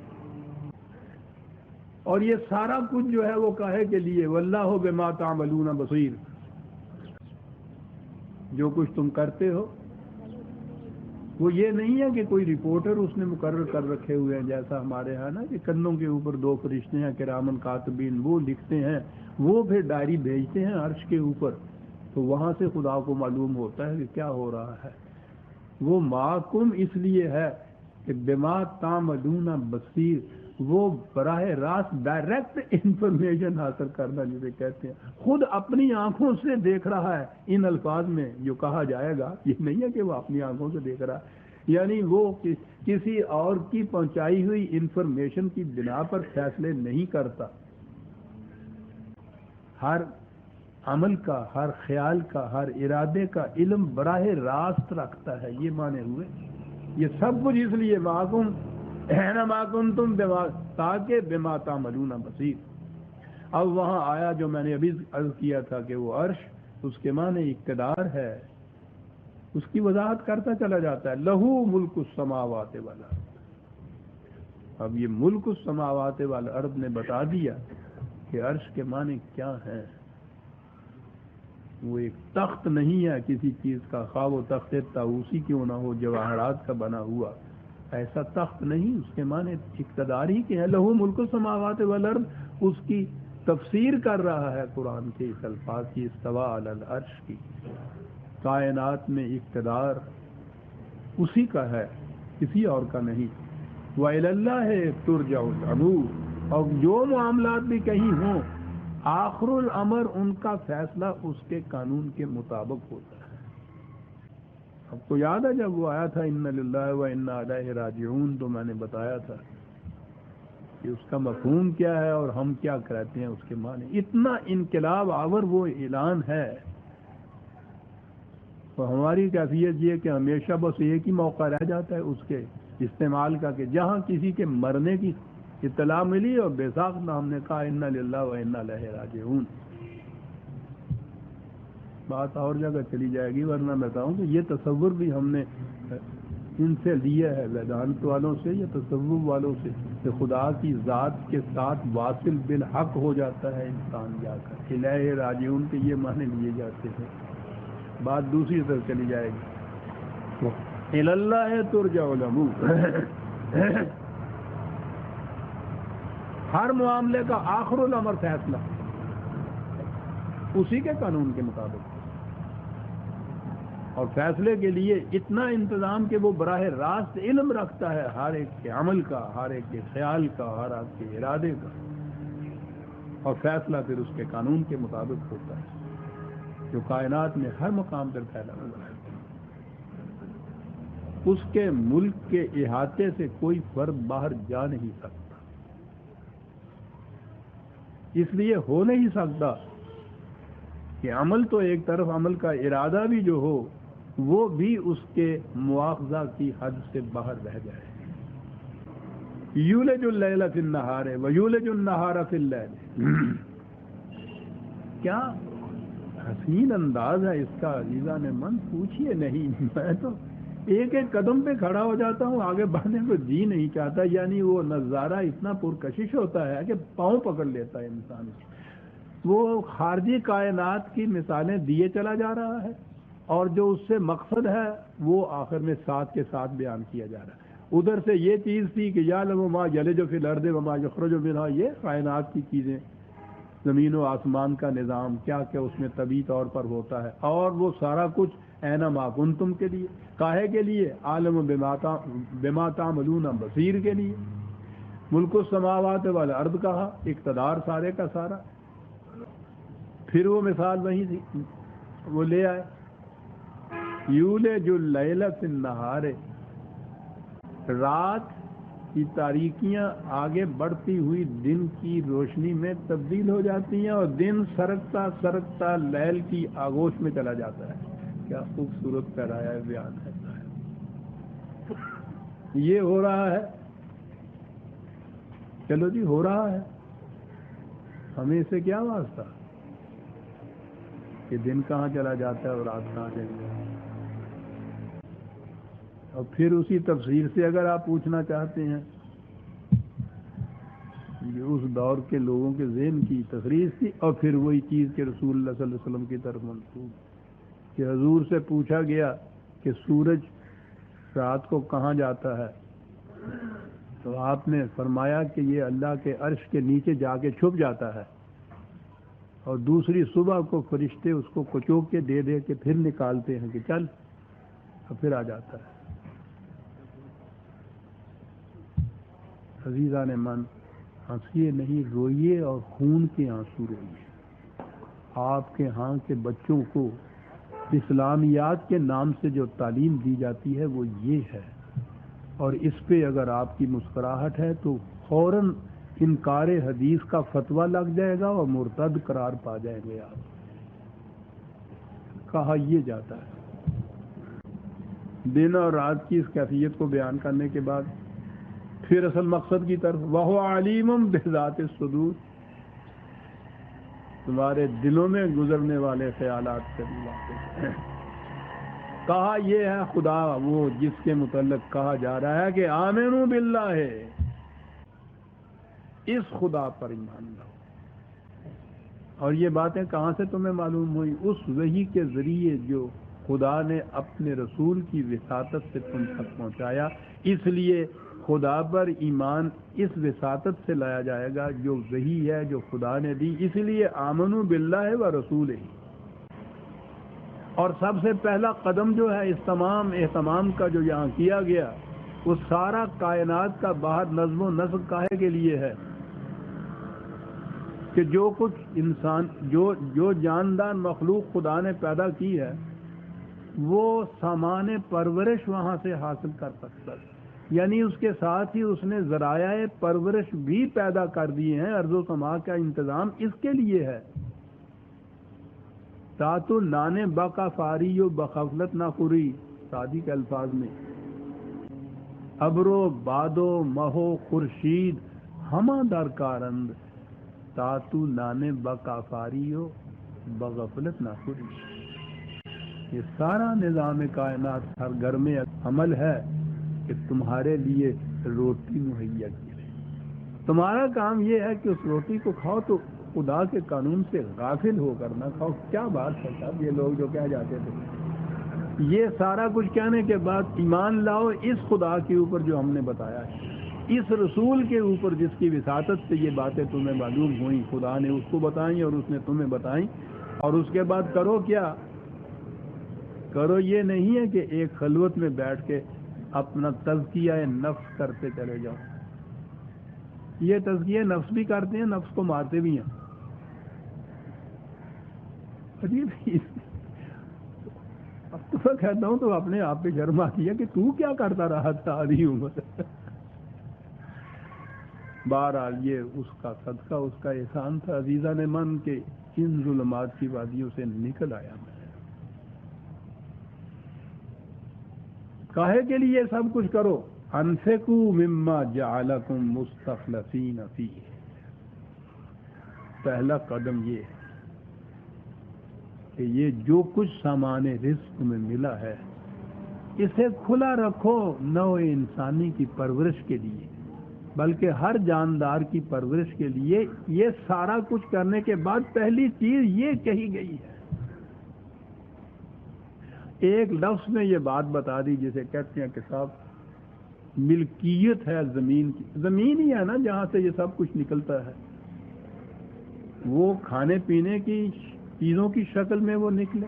[SPEAKER 1] اور یہ سارا کچھ جو ہے وہ کاہے کے لیے؟ واللہ بما تعملون بصیر، جو کچھ تم کرتے ہو وہ یہ نہیں ہے کہ کوئی رپورٹر اس نے مقرر کر رکھے ہوئے ہیں، جیسا ہمارے ہاں نا کہ کندھوں کے اوپر 2 فرشتے ہیں کرامن کاتبین، وہ لکھتے ہیں، وہ پھر ڈائری بھیجتے ہیں عرش کے اوپر، تو وہاں سے خدا کو معلوم ہوتا ہے کہ کیا ہو رہا ہے. وہ معکم اس لیے ہے کہ بما تعملون بصیر، وہ براہ راست ڈائریکٹ انفارمیشن حاصل کرنا جسے کہتے ہیں، خود اپنی آنکھوں سے دیکھ رہا ہے. ان الفاظ میں جو کہا جائے گا یہ نہیں ہے کہ وہ اپنی آنکھوں سے دیکھ رہا ہے، یعنی وہ کسی اور کی پہنچائی ہوئی انفارمیشن کی بنا پر فیصلے نہیں کرتا. ہر عمل کا، ہر خیال کا، ہر ارادے کا علم براہ راست رکھتا ہے. یہ معنی ہوئے یہ سب کچھ اس لیے معکم اینما کنتم تاکہ بما تعملون بصیر. اب وہاں آیا جو میں نے ابھی عرض کیا تھا کہ وہ عرش، اس کے معنی اقتدار ہے، اس کی وضاحت کرتا چلا جاتا ہے. لہو ملک السماوات والارض. اب یہ ملک السماوات والارض نے بتا دیا کہ عرش کے معنی کیا ہیں. وہ ایک تخت نہیں ہے کسی چیز کا، خواہ وہ تخت طاووسی کیوں نہ ہو، جواہرات کا بنا ہوا، ایسا تخت نہیں. اس کے معنی اقتدار ہی کے ہیں. لہو ملک السماوات والارض، اس کی تفسیر کر رہا ہے قرآن کے اس الفاظ کی، استوى علی العرش کی. کائنات میں اقتدار اسی کا ہے، کسی اور کا نہیں. وَإِلَى اللَّهِ تُرْجَعُ الْأُمُورُ، اور جو معاملات بھی کہیں ہوں، آخر الامر ان کا فیصلہ اس کے قانون کے مطابق ہوتا ہے. اب کو یاد ہے جب وہ آیا تھا اِنَّ لِلَّهِ وَإِنَّا إِلَيْهِ رَاجِعُونَ، تو میں نے بتایا تھا کہ اس کا مفہوم کیا ہے اور ہم کیا کہتے ہیں اس کے معنی. اتنا انقلاب آور وہ اعلان ہے، تو ہماری کیفیت یہ کہ ہمیشہ بس ایک ہی موقع رہ جاتا ہے اس کے استعمال کا کہ جہاں کسی کے مرنے کی اطلاع ملی اور بے ساختہ ہم نے کہا اِنَّ لِلَّهِ وَإِنَّا إِلَيْهِ رَاجِعُونَ. بات اور جگہ چلی جائے گی، ورنہ میں بتاؤں کہ یہ تصور بھی ہم نے ان سے لیا ہے، ویدانت والوں سے یا تصوف والوں سے، کہ خدا کی ذات کے ساتھ واصل بالحق ہو جاتا ہے انسان جا کر. الہ راجعون کے یہ معنی لیے جاتے ہیں. بات دوسری طرف چلی جائے گی. الی اللہ ترجع الامور، ہر معاملے کا آخر الامر فیصلہ اسی کے قانون کے مطابق، اور فیصلے کے لیے اتنا انتظام کہ وہ براہ راست علم رکھتا ہے ہر ایک کے عمل کا، ہر ایک کے خیال کا، ہر ایک کے ارادے کا، اور فیصلہ پھر اس کے قانون کے مطابق ہوتا ہے جو کائنات میں ہر مقام پر پھیلا ہوا ہے. اس کے ملک کے احاطے سے کوئی فرد باہر جا نہیں سکتا، اس لیے ہو نہیں سکتا کہ عمل تو ایک طرف، عمل کا ارادہ بھی جو ہو وہ بھی اس کے مواخذہ کی حد سے باہر رہ جائے. یولج اللیل فی النہار ویولج النہار فی اللیل، کیا حسین انداز ہے اس کا عزیزان من، پوچھئے نہیں. میں تو ایک ایک قدم پہ کھڑا ہو جاتا ہوں، آگے بڑھنے کو جی نہیں چاہتا. یعنی وہ نظارہ اتنا پرکشش ہوتا ہے کہ پاؤں پکڑ لیتا ہے انسان. وہ خارجی کائنات کی مثالیں دیے چلا جا رہا ہے، اور جو اس سے مقصد ہے وہ آخر میں ساتھ کے ساتھ بیان کیا جا رہا ہے. ادھر سے یہ چیز تھی کہ یعلم ما یلج فی الارض وما یخرج منها، یہ کائنات کی چیزیں، زمین و آسمان کا نظام کیا کیا اس میں طبعی طور پر ہوتا ہے، اور وہ سارا کچھ اینما کنتم کے لیے، کاہے کے لیے؟ عالم بما تعملون بصیر کے لیے. ملک السماوات والارض کہا، اقتدار سارے کا سارا. پھر وہ مثال وہیں تھی، وہ لے آئے یولج اللیل فی النہار، رات کی تاریکیاں آگے بڑھتی ہوئی دن کی روشنی میں تبدیل ہو جاتی ہیں، اور دن سرکتا سرکتا لیل کی آغوش میں چلا جاتا ہے. کیا خوبصورت پیرایا بیان ہے. یہ ہو رہا ہے، چلو جی ہو رہا ہے، ہمیں اس سے کیا واسطہ. کہ دن کہاں چلا جاتا ہے اور رات کہاں چلی جاتی ہے۔ اور پھر اسی تفسیر سے اگر آپ پوچھنا چاہتے ہیں، یہ اس دور کے لوگوں کے ذہن کی تخریج تھی، اور پھر وہی چیز کہ رسول اللہ صلی اللہ علیہ وسلم کی طرف منسوب، کہ حضور سے پوچھا گیا کہ سورج رات کو کہاں جاتا ہے، تو آپ نے فرمایا کہ یہ اللہ کے عرش کے نیچے جا کے چھپ جاتا ہے، اور دوسری صبح کو فرشتے اس کو کچوک کے دے دے کے پھر نکالتے ہیں کہ چل، اور پھر آ جاتا ہے۔ عزیزان من، ہنسیے نہیں، روئیے اور خون کے آنسو روئیے۔ آپ کے ہاں کے بچوں کو اسلامیات کے نام سے جو تعلیم دی جاتی ہے وہ یہ ہے، اور اس پہ اگر آپ کی مسکراہٹ ہے تو فوراً انکار حدیث کا فتویٰ لگ جائے گا اور مرتد قرار پا جائیں گے آپ۔ کہا یہ جاتا ہے۔ دن اور رات کی اس کیفیت کو بیان کرنے کے بعد پھر اصل مقصد کی طرف، وَهُوَ عَلِيمٌ بِذَاتِ الصُّدُورِ، تمہارے دلوں میں گزرنے والے خیالات سے بھی واقف ہے۔ کہا یہ ہے خدا وہ جس کے متعلق کہا جا رہا ہے کہ آمنوا باللہ، اس خدا پر ایمان لاؤ۔ اور یہ باتیں کہاں سے تمہیں معلوم ہوئی؟ اس وحی کے ذریعے جو خدا نے اپنے رسول کی وساطت سے تم تک پہنچایا۔ اس لیے خدا پر ایمان اس وساطت سے لایا جائے گا جو وحی ہے جو خدا نے دی، اس لیے آمنوا باللہ و رسولہ۔ اور سب سے پہلا قدم جو ہے اس تمام اہتمام کا جو یہاں کیا گیا، وہ سارا کائنات کا باہر نظم و نسق کاہے کے لیے ہے کہ جو کچھ انسان جو جاندار مخلوق خدا نے پیدا کی ہے وہ سامان پرورش وہاں سے حاصل کر سکتا ہے، یعنی اس کے ساتھ ہی اس نے ذرائع پرورش بھی پیدا کر دیے ہیں۔ ارض و سما کا انتظام اس کے لیے ہے، تاتو لانے بقا فاری و بغفلت نہ خوری، سادی کے الفاظ میں، ابرو بادو مہو خورشید ہما در کارند، تاتو لانے بقا فاری و بغفلت نہ خوری۔ یہ سارا نظام کائنات ہر گھر میں عمل ہے کہ تمہارے لیے روٹی مہیا کی ہے۔ تمہارا کام یہ ہے کہ اس روٹی کو کھاؤ تو خدا کے قانون سے غافل ہو کر نہ کھاؤ۔ کیا بات ہے صاحب، یہ لوگ جو کہہ جاتے تھے، یہ سارا کچھ کہنے کے بعد ایمان لاؤ اس خدا کے اوپر جو ہم نے بتایا ہے، اس رسول کے اوپر جس کی وساطت سے یہ باتیں تمہیں معلوم ہوئیں، خدا نے اس کو بتائیں اور اس نے تمہیں بتائیں۔ اور اس کے بعد کرو کیا؟ کرو یہ نہیں ہے کہ ایک خلوت میں بیٹھ کے اپنا تزکیہ نفس کرتے چلے جاؤ۔ یہ تزکیہ نفس بھی کرتے ہیں، نفس کو مارتے بھی ہیں۔ اب تو میں کہتا ہوں تو اپنے آپ پہ شرم آتی ہے کہ تو کیا کرتا رہا تھا آدھی عمر۔ بہرحال یہ اس کا صدقہ، اس کا احسان تھا عزیزان من کے ان ظلمات کی وادیوں سے نکل آیا میں۔ کاہے کے لیے سب کچھ کرو؟ انفقوا مما جعلکم مستخلفین فیہ، پہلا قدم یہ ہے کہ یہ جو کچھ سامان رزق میں ملا ہے اسے کھلا رکھو نوع انسانی کی پرورش کے لیے، بلکہ ہر جاندار کی پرورش کے لیے۔ یہ سارا کچھ کرنے کے بعد پہلی چیز یہ کہی گئی ہے، ایک لفظ میں یہ بات بتا دی جسے کہتے ہیں کہ صاحب ملکیت ہے زمین کی۔ زمین ہی ہے نا جہاں سے یہ سب کچھ نکلتا ہے، وہ کھانے پینے کی چیزوں کی شکل میں وہ نکلے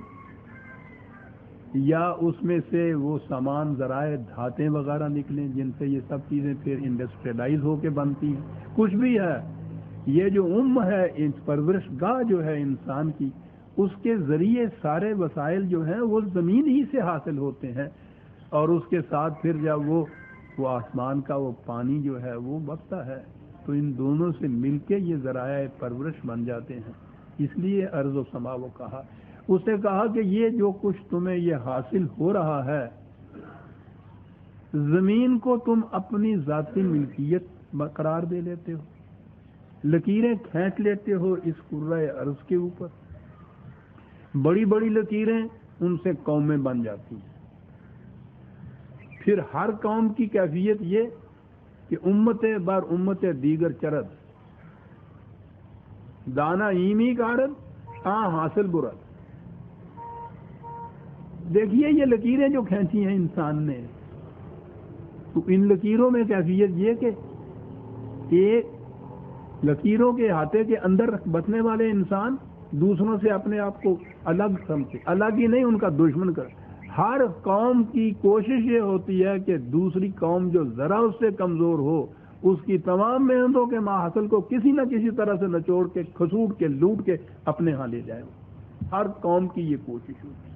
[SPEAKER 1] یا اس میں سے وہ سامان ذرائع دھاتیں وغیرہ نکلیں جن سے یہ سب چیزیں پھر انڈسٹریلائز ہو کے بنتی ہیں، کچھ بھی ہے، یہ جو ہے پرورش گاہ جو ہے انسان کی، اس کے ذریعے سارے وسائل جو ہیں وہ زمین ہی سے حاصل ہوتے ہیں، اور اس کے ساتھ پھر جب وہ آسمان کا وہ پانی جو ہے وہ بہتا ہے تو ان دونوں سے مل کے یہ ذرائع پرورش بن جاتے ہیں۔ اس لیے ارض و سما وہ کہا، اس نے کہا کہ یہ جو کچھ تمہیں یہ حاصل ہو رہا ہے، زمین کو تم اپنی ذاتی ملکیت قرار دے لیتے ہو، لکیریں کھینچ لیتے ہو اس کرۂ ارض کے اوپر، بڑی بڑی لکیریں ان سے قومیں بن جاتی ہیں. پھر ہر قوم کی کیفیت یہ کہ امت بر امت دیگر چرد دانا ایمی کارد حاصل برد. دیکھیے یہ لکیریں جو کھینچی ہیں انسان نے، تو ان لکیروں میں کیفیت یہ کہ ایک لکیروں کے احاطے کے اندر بسنے والے انسان دوسروں سے اپنے آپ کو الگ سمجھے، الگ ہی نہیں ان کا دشمن کر. ہر قوم کی کوشش یہ ہوتی ہے کہ دوسری قوم جو ذرا اس سے کمزور ہو اس کی تمام محنتوں کے ماحصل کو کسی نہ کسی طرح سے نچوڑ کے کھسوٹ کے لوٹ کے اپنے ہاں لے جائے. ہر قوم کی یہ کوشش ہوتی ہے.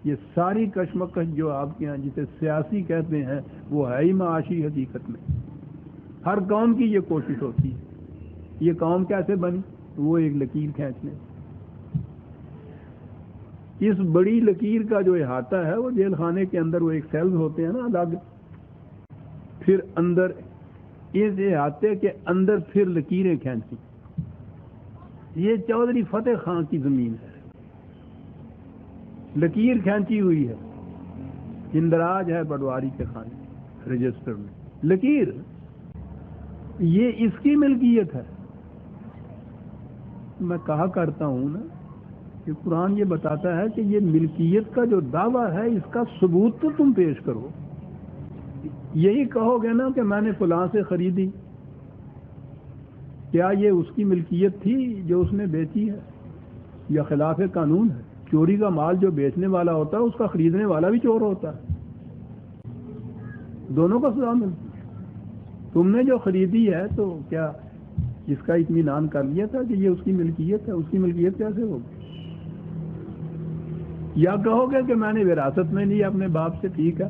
[SPEAKER 1] یہ ساری کشمکش جو آپ کے ہاں جسے سیاسی کہتے ہیں وہ ہے ہی معاشی حقیقت میں. ہر قوم کی یہ کوشش ہوتی ہے. یہ قوم کیسے بنی؟ وہ ایک لکیر کھینچنے. اس بڑی لکیر کا جو احاطہ ہے وہ جیل خانے کے اندر وہ ایک سیلز ہوتے ہیں نا الگ، پھر اندر اس احاطے کے اندر پھر لکیریں کھینچی. یہ چودھری فتح خان کی زمین ہے، لکیر کھینچی ہوئی ہے، اندراج ہے پٹواری کے خانے رجسٹر میں. لکیر یہ اس کی ملکیت ہے. میں کہا کرتا ہوں نا کہ قرآن یہ بتاتا ہے کہ یہ ملکیت کا جو دعویٰ ہے اس کا ثبوت تو تم پیش کرو. یہی کہو گے نا کہ میں نے فلاں سے خریدی، کیا یہ اس کی ملکیت تھی جو اس نے بیچی ہے یا خلاف قانون ہے؟ چوری کا مال جو بیچنے والا ہوتا ہے اس کا خریدنے والا بھی چور ہوتا ہے، دونوں کا سزا ملتی ہے. تم نے جو خریدی ہے تو کیا اس کا اطمینان کر لیا تھا کہ یہ اس کی ملکیت ہے؟ اس کی ملکیت کیسے ہوگی؟ یا کہو گے کہ میں نے وراثت میں لی اپنے باپ سے. ٹھیک ہے،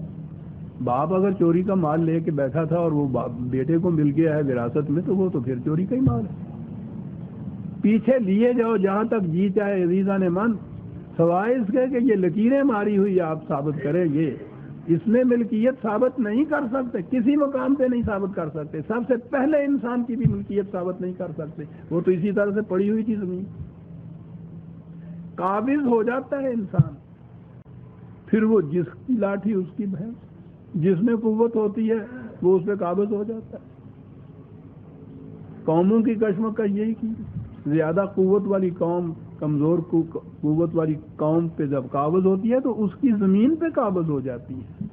[SPEAKER 1] باپ اگر چوری کا مال لے کے بیٹھا تھا اور وہ بیٹے کو مل گیا ہے وراثت میں تو وہ تو پھر چوری کا ہی مال ہے. پیچھے لیے جاؤ جہاں تک جی چاہے عزیزہ نے من، سوائے اس کے کہ یہ لکیریں ماری ہوئی آپ ثابت کریں گے. اس میں ملکیت ثابت نہیں کر سکتے، کسی مقام پہ نہیں ثابت کر سکتے. سب سے پہلے انسان کی بھی ملکیت ثابت نہیں کر سکتے. وہ تو اسی طرح سے پڑی ہوئی تھی زمین. قابض ہو جاتا ہے انسان، پھر وہ جس کی لاٹھی اس کی بھینس، جس میں قوت ہوتی ہے وہ اس پہ قابض ہو جاتا ہے. قوموں کی کشمکش یہی کی. زیادہ قوت والی قوم کمزور قوت والی قوم پہ جب قابض ہوتی ہے تو اس کی زمین پہ قابض ہو جاتی ہے.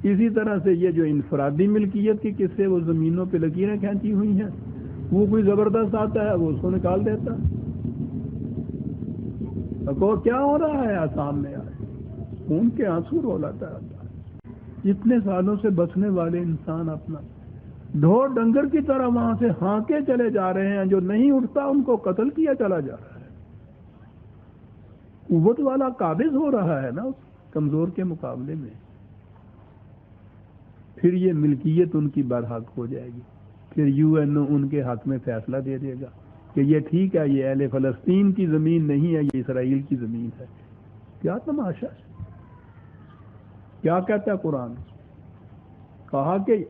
[SPEAKER 1] اسی طرح سے یہ جو انفرادی ملکیت کے قصے وہ زمینوں پہ لکیریں کھینچی ہوئی ہیں، وہ کوئی زبردست آتا ہے وہ اس کو نکال دیتا ہے. تو کیا ہو رہا ہے آسام میں؟ خون کے آنسو رولاتا ہے. اتنے سالوں سے بسنے والے انسان اپنا ڈھور ڈنگر کی طرح وہاں سے ہانکے چلے جا رہے ہیں. جو نہیں اٹھتا ان کو قتل کیا چلا جا رہا ہے. قوت والا قابض ہو رہا ہے نا اس کمزور کے مقابلے میں. پھر یہ ملکیت ان کی برحق ہو جائے گی. پھر UN ان کے حق میں فیصلہ دے دے گا کہ یہ ٹھیک ہے، یہ اہل فلسطین کی زمین نہیں ہے، یہ اسرائیل کی زمین ہے. کیا تماشا ہے! کیا کہتا ہے قرآن؟ کہا کہ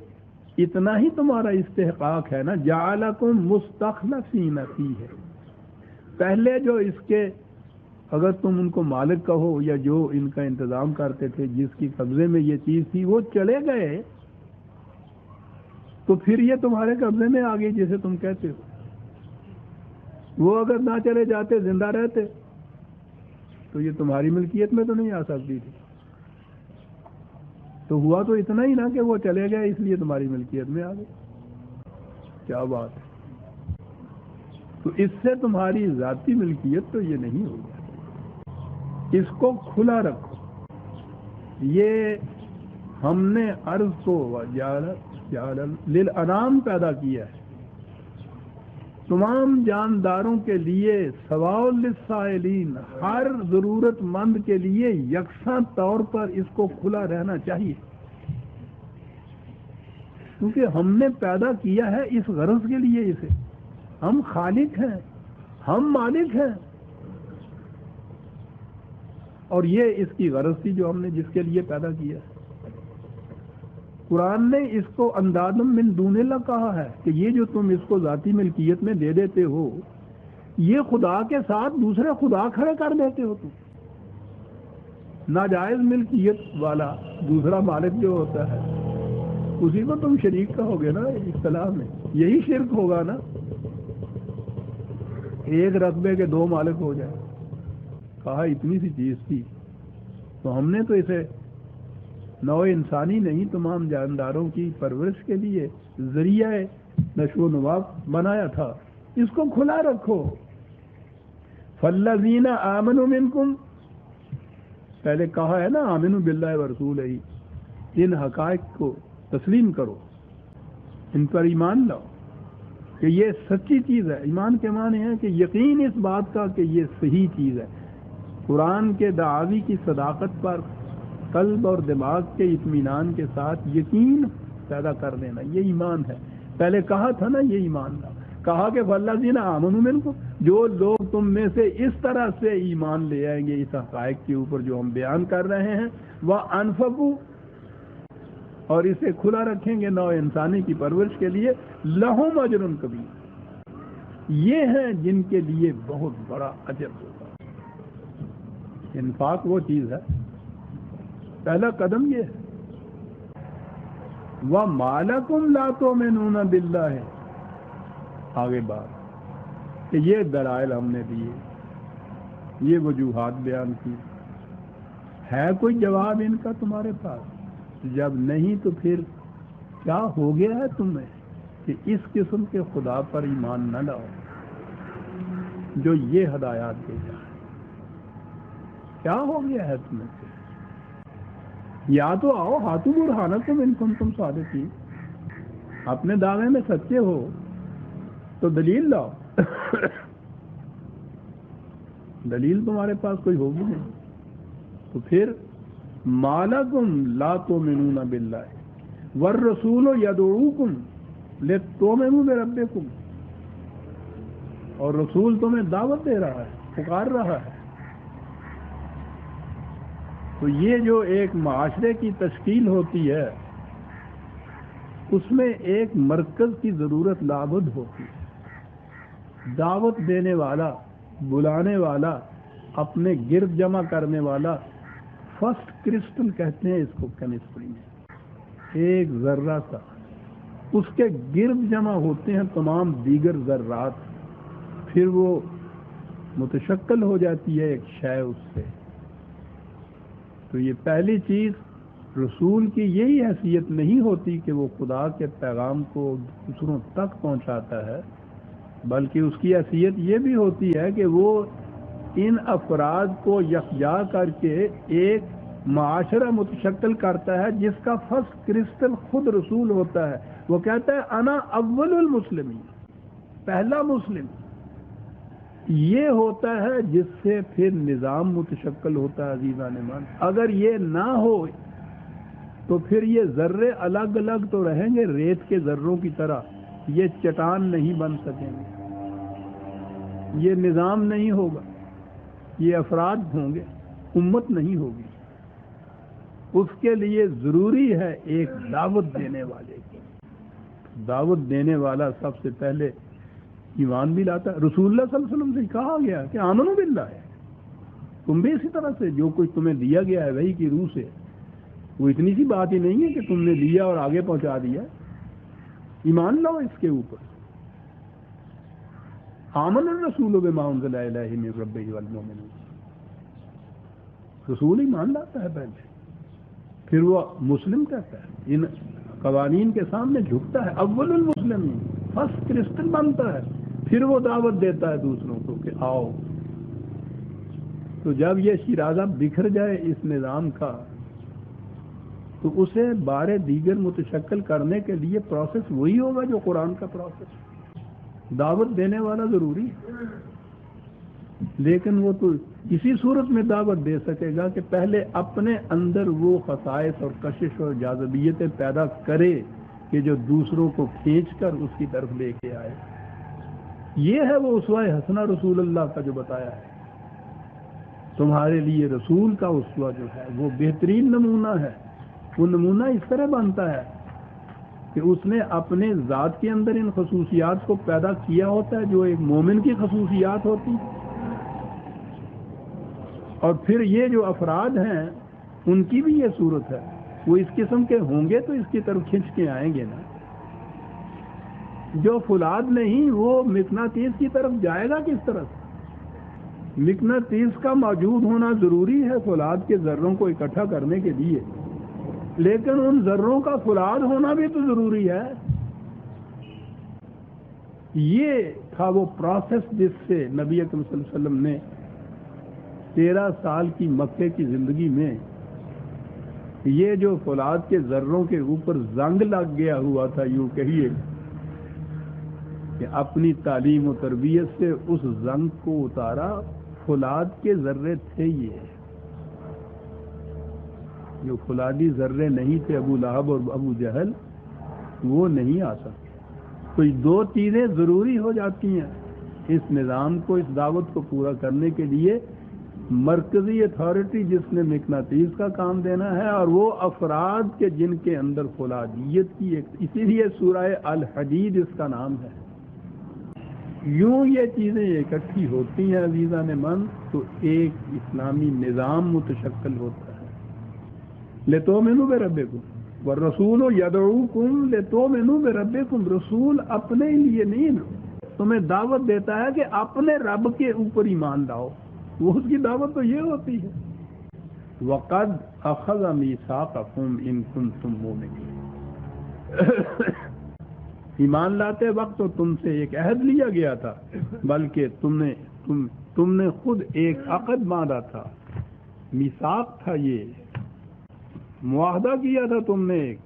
[SPEAKER 1] اتنا ہی تمہارا استحقاق ہے نا، جعلکم مستخلفین فیہ. پہلے جو اس کے اگر تم ان کو مالک کہو یا جو ان کا انتظام کرتے تھے، جس کی قبضے میں یہ چیز تھی وہ چلے گئے تو پھر یہ تمہارے قبضے میں آ گئی جیسے تم کہتے ہو. وہ اگر نہ چلے جاتے، زندہ رہتے، تو یہ تمہاری ملکیت میں تو نہیں آ سکتی تھی. تو ہوا تو اتنا ہی نا کہ وہ چلے گئے اس لیے تمہاری ملکیت میں آ گئے. کیا بات ہے! تو اس سے تمہاری ذاتی ملکیت تو یہ نہیں ہوگی. اس کو کھلا رکھو. یہ ہم نے ارض کو للانام پیدا کیا ہے، تمام جانداروں کے لیے، سواء للسائلین، ہر ضرورت مند کے لیے یکساں طور پر اس کو کھلا رہنا چاہیے. کیونکہ ہم نے پیدا کیا ہے اس غرض کے لیے اسے. ہم خالق ہیں، ہم مالک ہیں، اور یہ اس کی غرض تھی جو ہم نے جس کے لیے پیدا کیا. قرآن نے اس کو اندادم من دون اللہ کہا ہے کہ یہ جو تم اس کو ذاتی ملکیت میں دے دیتے ہو یہ خدا کے ساتھ دوسرے خدا کھڑے کر دیتے ہو تم. ناجائز ملکیت والا دوسرا مالک جو ہوتا ہے اسی کو تم شریک کہو گے نا اصطلاح میں. یہی شرک ہوگا نا. ایک رقبے کے دو مالک ہو جائے. کہا اتنی سی چیز تھی تو ہم نے تو اسے نوع انسانی نہیں تمام جانداروں کی پرورش کے لیے ذریعہ نشو و نما بنایا تھا. اس کو کھلا رکھو. فالذین آمنوا منکم، پہلے کہا ہے نا آمنوا باللہ ورسولہ، ان حقائق کو تسلیم کرو، ان پر ایمان لاؤ کہ یہ سچی چیز ہے. ایمان کے معنی ہے کہ یقین اس بات کا کہ یہ صحیح چیز ہے. قرآن کے دعاوی کی صداقت پر قلب اور دماغ کے اطمینان کے ساتھ یقین پیدا کر دینا، یہ ایمان ہے. پہلے کہا تھا نا یہ ایمان لا. کہا کہ فالذین آمنوا منکم، جو لوگ تم میں سے اس طرح سے ایمان لے آئیں گے اس حقائق کے اوپر جو ہم بیان کر رہے ہیں، وانفقوا، اور اسے کھلا رکھیں گے نوع انسانی کی پرورش کے لیے، لہم اجر کبیر، یہ ہیں جن کے لیے بہت بڑا اجر ہوگا. انفاق وہ چیز ہے، پہلا قدم یہ ہے. وَمَا لَكُمْ لَا تُؤْمِنُونَ بِاللَّهِ، آگے بات کہ یہ دلائل ہم نے دیے، یہ وجوہات بیان کی، ہے کوئی جواب ان کا تمہارے پاس؟ جب نہیں تو پھر کیا ہو گیا ہے تمہیں کہ اس قسم کے خدا پر ایمان نہ لاؤ جو یہ ہدایات دے جائے؟ کیا ہو گیا ہے تمہیں سے؟ یا تو آؤ ہاتھوں برہانکم ان کنتم صادقین، اپنے دعوے میں سچے ہو تو دلیل لاؤ. دلیل تمہارے پاس کوئی ہوگی نہیں. تو پھر مالکم لا تؤمنون باللہ والرسول یدعوکم لتؤمنوا بربکم، اور رسول تمہیں دعوت دے رہا ہے، پکار رہا ہے. تو یہ جو ایک معاشرے کی تشکیل ہوتی ہے اس میں ایک مرکز کی ضرورت لابد ہوتی ہے. دعوت دینے والا، بلانے والا، اپنے گرد جمع کرنے والا، فرسٹ کرسٹل کہتے ہیں اس کو کیمسٹری میں، ایک ذرہ سا، اس کے گرد جمع ہوتے ہیں تمام دیگر ذرات، پھر وہ متشکل ہو جاتی ہے ایک شے اس سے. تو یہ پہلی چیز، رسول کی یہی حیثیت نہیں ہوتی کہ وہ خدا کے پیغام کو دوسروں تک پہنچاتا ہے، بلکہ اس کی حیثیت یہ بھی ہوتی ہے کہ وہ ان افراد کو یکجا کر کے ایک معاشرہ متشکل کرتا ہے جس کا فرسٹ کرسٹل خود رسول ہوتا ہے. وہ کہتا ہے انا اول المسلمین، پہلا مسلم. یہ ہوتا ہے جس سے پھر نظام متشکل ہوتا ہے. عزیزان من، اگر یہ نہ ہو تو پھر یہ ذرے الگ الگ تو رہیں گے ریت کے ذروں کی طرح، یہ چٹان نہیں بن سکیں گے، یہ نظام نہیں ہوگا، یہ افراد ہوں گے، امت نہیں ہوگی. اس کے لیے ضروری ہے ایک دعوت دینے والے کی. دعوت دینے والا سب سے پہلے ایمان بھی لاتا ہے. رسول اللہ صلی اللہ علیہ وسلم سے کہا گیا کہ آمنو باللہ ہے، تم بھی اسی طرح سے جو کچھ تمہیں دیا گیا ہے وہی کی روح سے. وہ اتنی سی بات ہی نہیں ہے کہ تم نے لیا اور آگے پہنچا دیا. ایمان لاؤ اس کے اوپر. آمن الرسول بما انزل الیہ من ربہ والمؤمنون، رسول ایمان لاتا ہے پہلے، پھر وہ مسلم کہتا ہے، ان قوانین کے سامنے جھکتا ہے. اول المسلمین، فرسٹ کرسچن بنتا ہے، پھر وہ دعوت دیتا ہے دوسروں کو کہ آؤ. تو جب یہ شیرازہ بکھر جائے اس نظام کا تو اسے بارے دیگر متشکل کرنے کے لیے پروسیس وہی ہوگا جو قرآن کا پروسیس. دعوت دینے والا ضروری ہے، لیکن وہ تو اسی صورت میں دعوت دے سکے گا کہ پہلے اپنے اندر وہ خصائص اور کشش اور جاذبیتیں پیدا کرے کہ جو دوسروں کو کھینچ کر اس کی طرف لے کے آئے. یہ ہے وہ اسوہ حسنہ رسول اللہ کا جو بتایا ہے. تمہارے لیے رسول کا اسوہ جو ہے وہ بہترین نمونہ ہے. وہ نمونہ اس طرح بنتا ہے کہ اس نے اپنے ذات کے اندر ان خصوصیات کو پیدا کیا ہوتا ہے جو ایک مومن کی خصوصیات ہوتی ہیں، اور پھر یہ جو افراد ہیں ان کی بھی یہ صورت ہے، وہ اس قسم کے ہوں گے تو اس کی طرف کھنچ کے آئیں گے نا۔ جو فولاد نہیں وہ مقناطیس کی طرف جائے گا کس طرح سے؟ مقناطیس کا موجود ہونا ضروری ہے فولاد کے ذروں کو اکٹھا کرنے کے لیے، لیکن ان ذروں کا فولاد ہونا بھی تو ضروری ہے۔ یہ تھا وہ پروسیس جس سے نبی اکرم صلی اللہ علیہ وسلم نے 13 سال کی مکے کی زندگی میں یہ جو فولاد کے ذروں کے اوپر زنگ لگ گیا ہوا تھا، یوں کہیے کہ اپنی تعلیم و تربیت سے اس زنگ کو اتارا۔ فولاد کے ذرے تھے، یہ جو فولادی ذرے نہیں تھے ابو لہب اور ابو جہل، وہ نہیں آ سکتے۔ تو یہ دو چیزیں ضروری ہو جاتی ہیں اس نظام کو، اس دعوت کو پورا کرنے کے لیے۔ مرکزی اتھارٹی جس نے مقناطیس کا کام دینا ہے، اور وہ افراد کے جن کے اندر فولادیت کی اسی لیے سورہ الحدید اس کا نام ہے۔ یوں یہ چیزیں اکٹھی ہوتی ہیں عزیزان من تو ایک اسلامی نظام متشکل ہوتا ہے۔ لِتُؤْمِنُوا بِرَبِّكُمْ وَالرَّسُولُ يَدْعُوكُمْ لِتُؤْمِنُوا بِرَبِّكُمْ۔ رسول اپنے لیے نہیں تمہیں دعوت دیتا ہے کہ اپنے رب کے اوپر ایمان لاؤ، وہ اس کی دعوت تو یہ ہوتی ہے۔ وَقَدْ أَخَذَ مِيثَاقَكُمْ إِن كُنتُم مُؤْمِنِينَ۔ ایمان لاتے وقت تو تم سے ایک عہد لیا گیا تھا، بلکہ تم نے خود ایک عقد باندھا تھا، میثاق تھا، یہ معاہدہ کیا تھا تم نے ایک،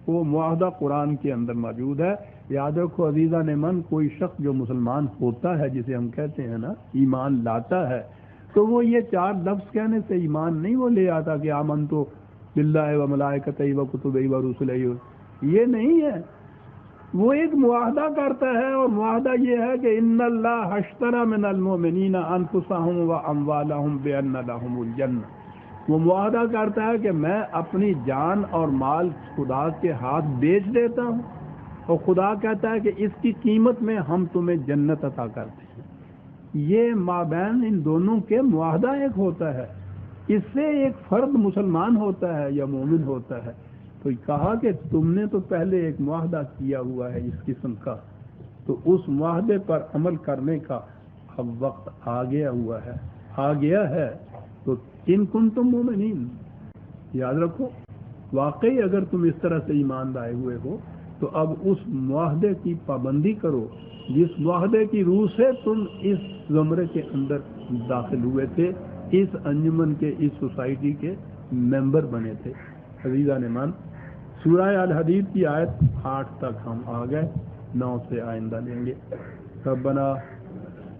[SPEAKER 1] وہ معاہدہ قرآن کے اندر موجود ہے۔ یاد رکھو عزیزان من، کوئی شخص جو مسلمان ہوتا ہے جسے ہم کہتے ہیں نا ایمان لاتا ہے، تو وہ یہ 4 لفظ کہنے سے ایمان نہیں وہ لے آتا کہ آمنت باللہ و ملائکتہ و کتبہ و رسلہ، یہ نہیں ہے۔ وہ ایک معاہدہ کرتا ہے، اور معاہدہ یہ ہے کہ ان اللہ اشتری من المؤمنین انفسهم واموالهم بان لهم الجنہ۔ وہ معاہدہ کرتا ہے کہ میں اپنی جان اور مال خدا کے ہاتھ بیچ دیتا ہوں، اور خدا کہتا ہے کہ اس کی قیمت میں ہم تمہیں جنت عطا کرتے ہیں۔ یہ مابین ان دونوں کے معاہدہ ایک ہوتا ہے، اس سے ایک فرد مسلمان ہوتا ہے یا مومن ہوتا ہے۔ تو کہا کہ تم نے تو پہلے ایک معاہدہ کیا ہوا ہے اس قسم کا، تو اس معاہدے پر عمل کرنے کا اب وقت آ گیا ہے۔ تو ان کنتم مومنین، یاد رکھو، واقعی اگر تم اس طرح سے ایمان لائے ہوئے ہو تو اب اس معاہدے کی پابندی کرو جس معاہدے کی روح سے تم اس زمرے کے اندر داخل ہوئے تھے، اس انجمن کے، اس سوسائٹی کے ممبر بنے تھے۔ عزیزان من، سورہ الحدید کی آیت 8 تک ہم آ گئے، 9 سے آئندہ لیں گے۔ ربنا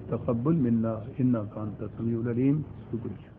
[SPEAKER 1] تقبل منا انک انت السمیع العلیم۔ شکریہ۔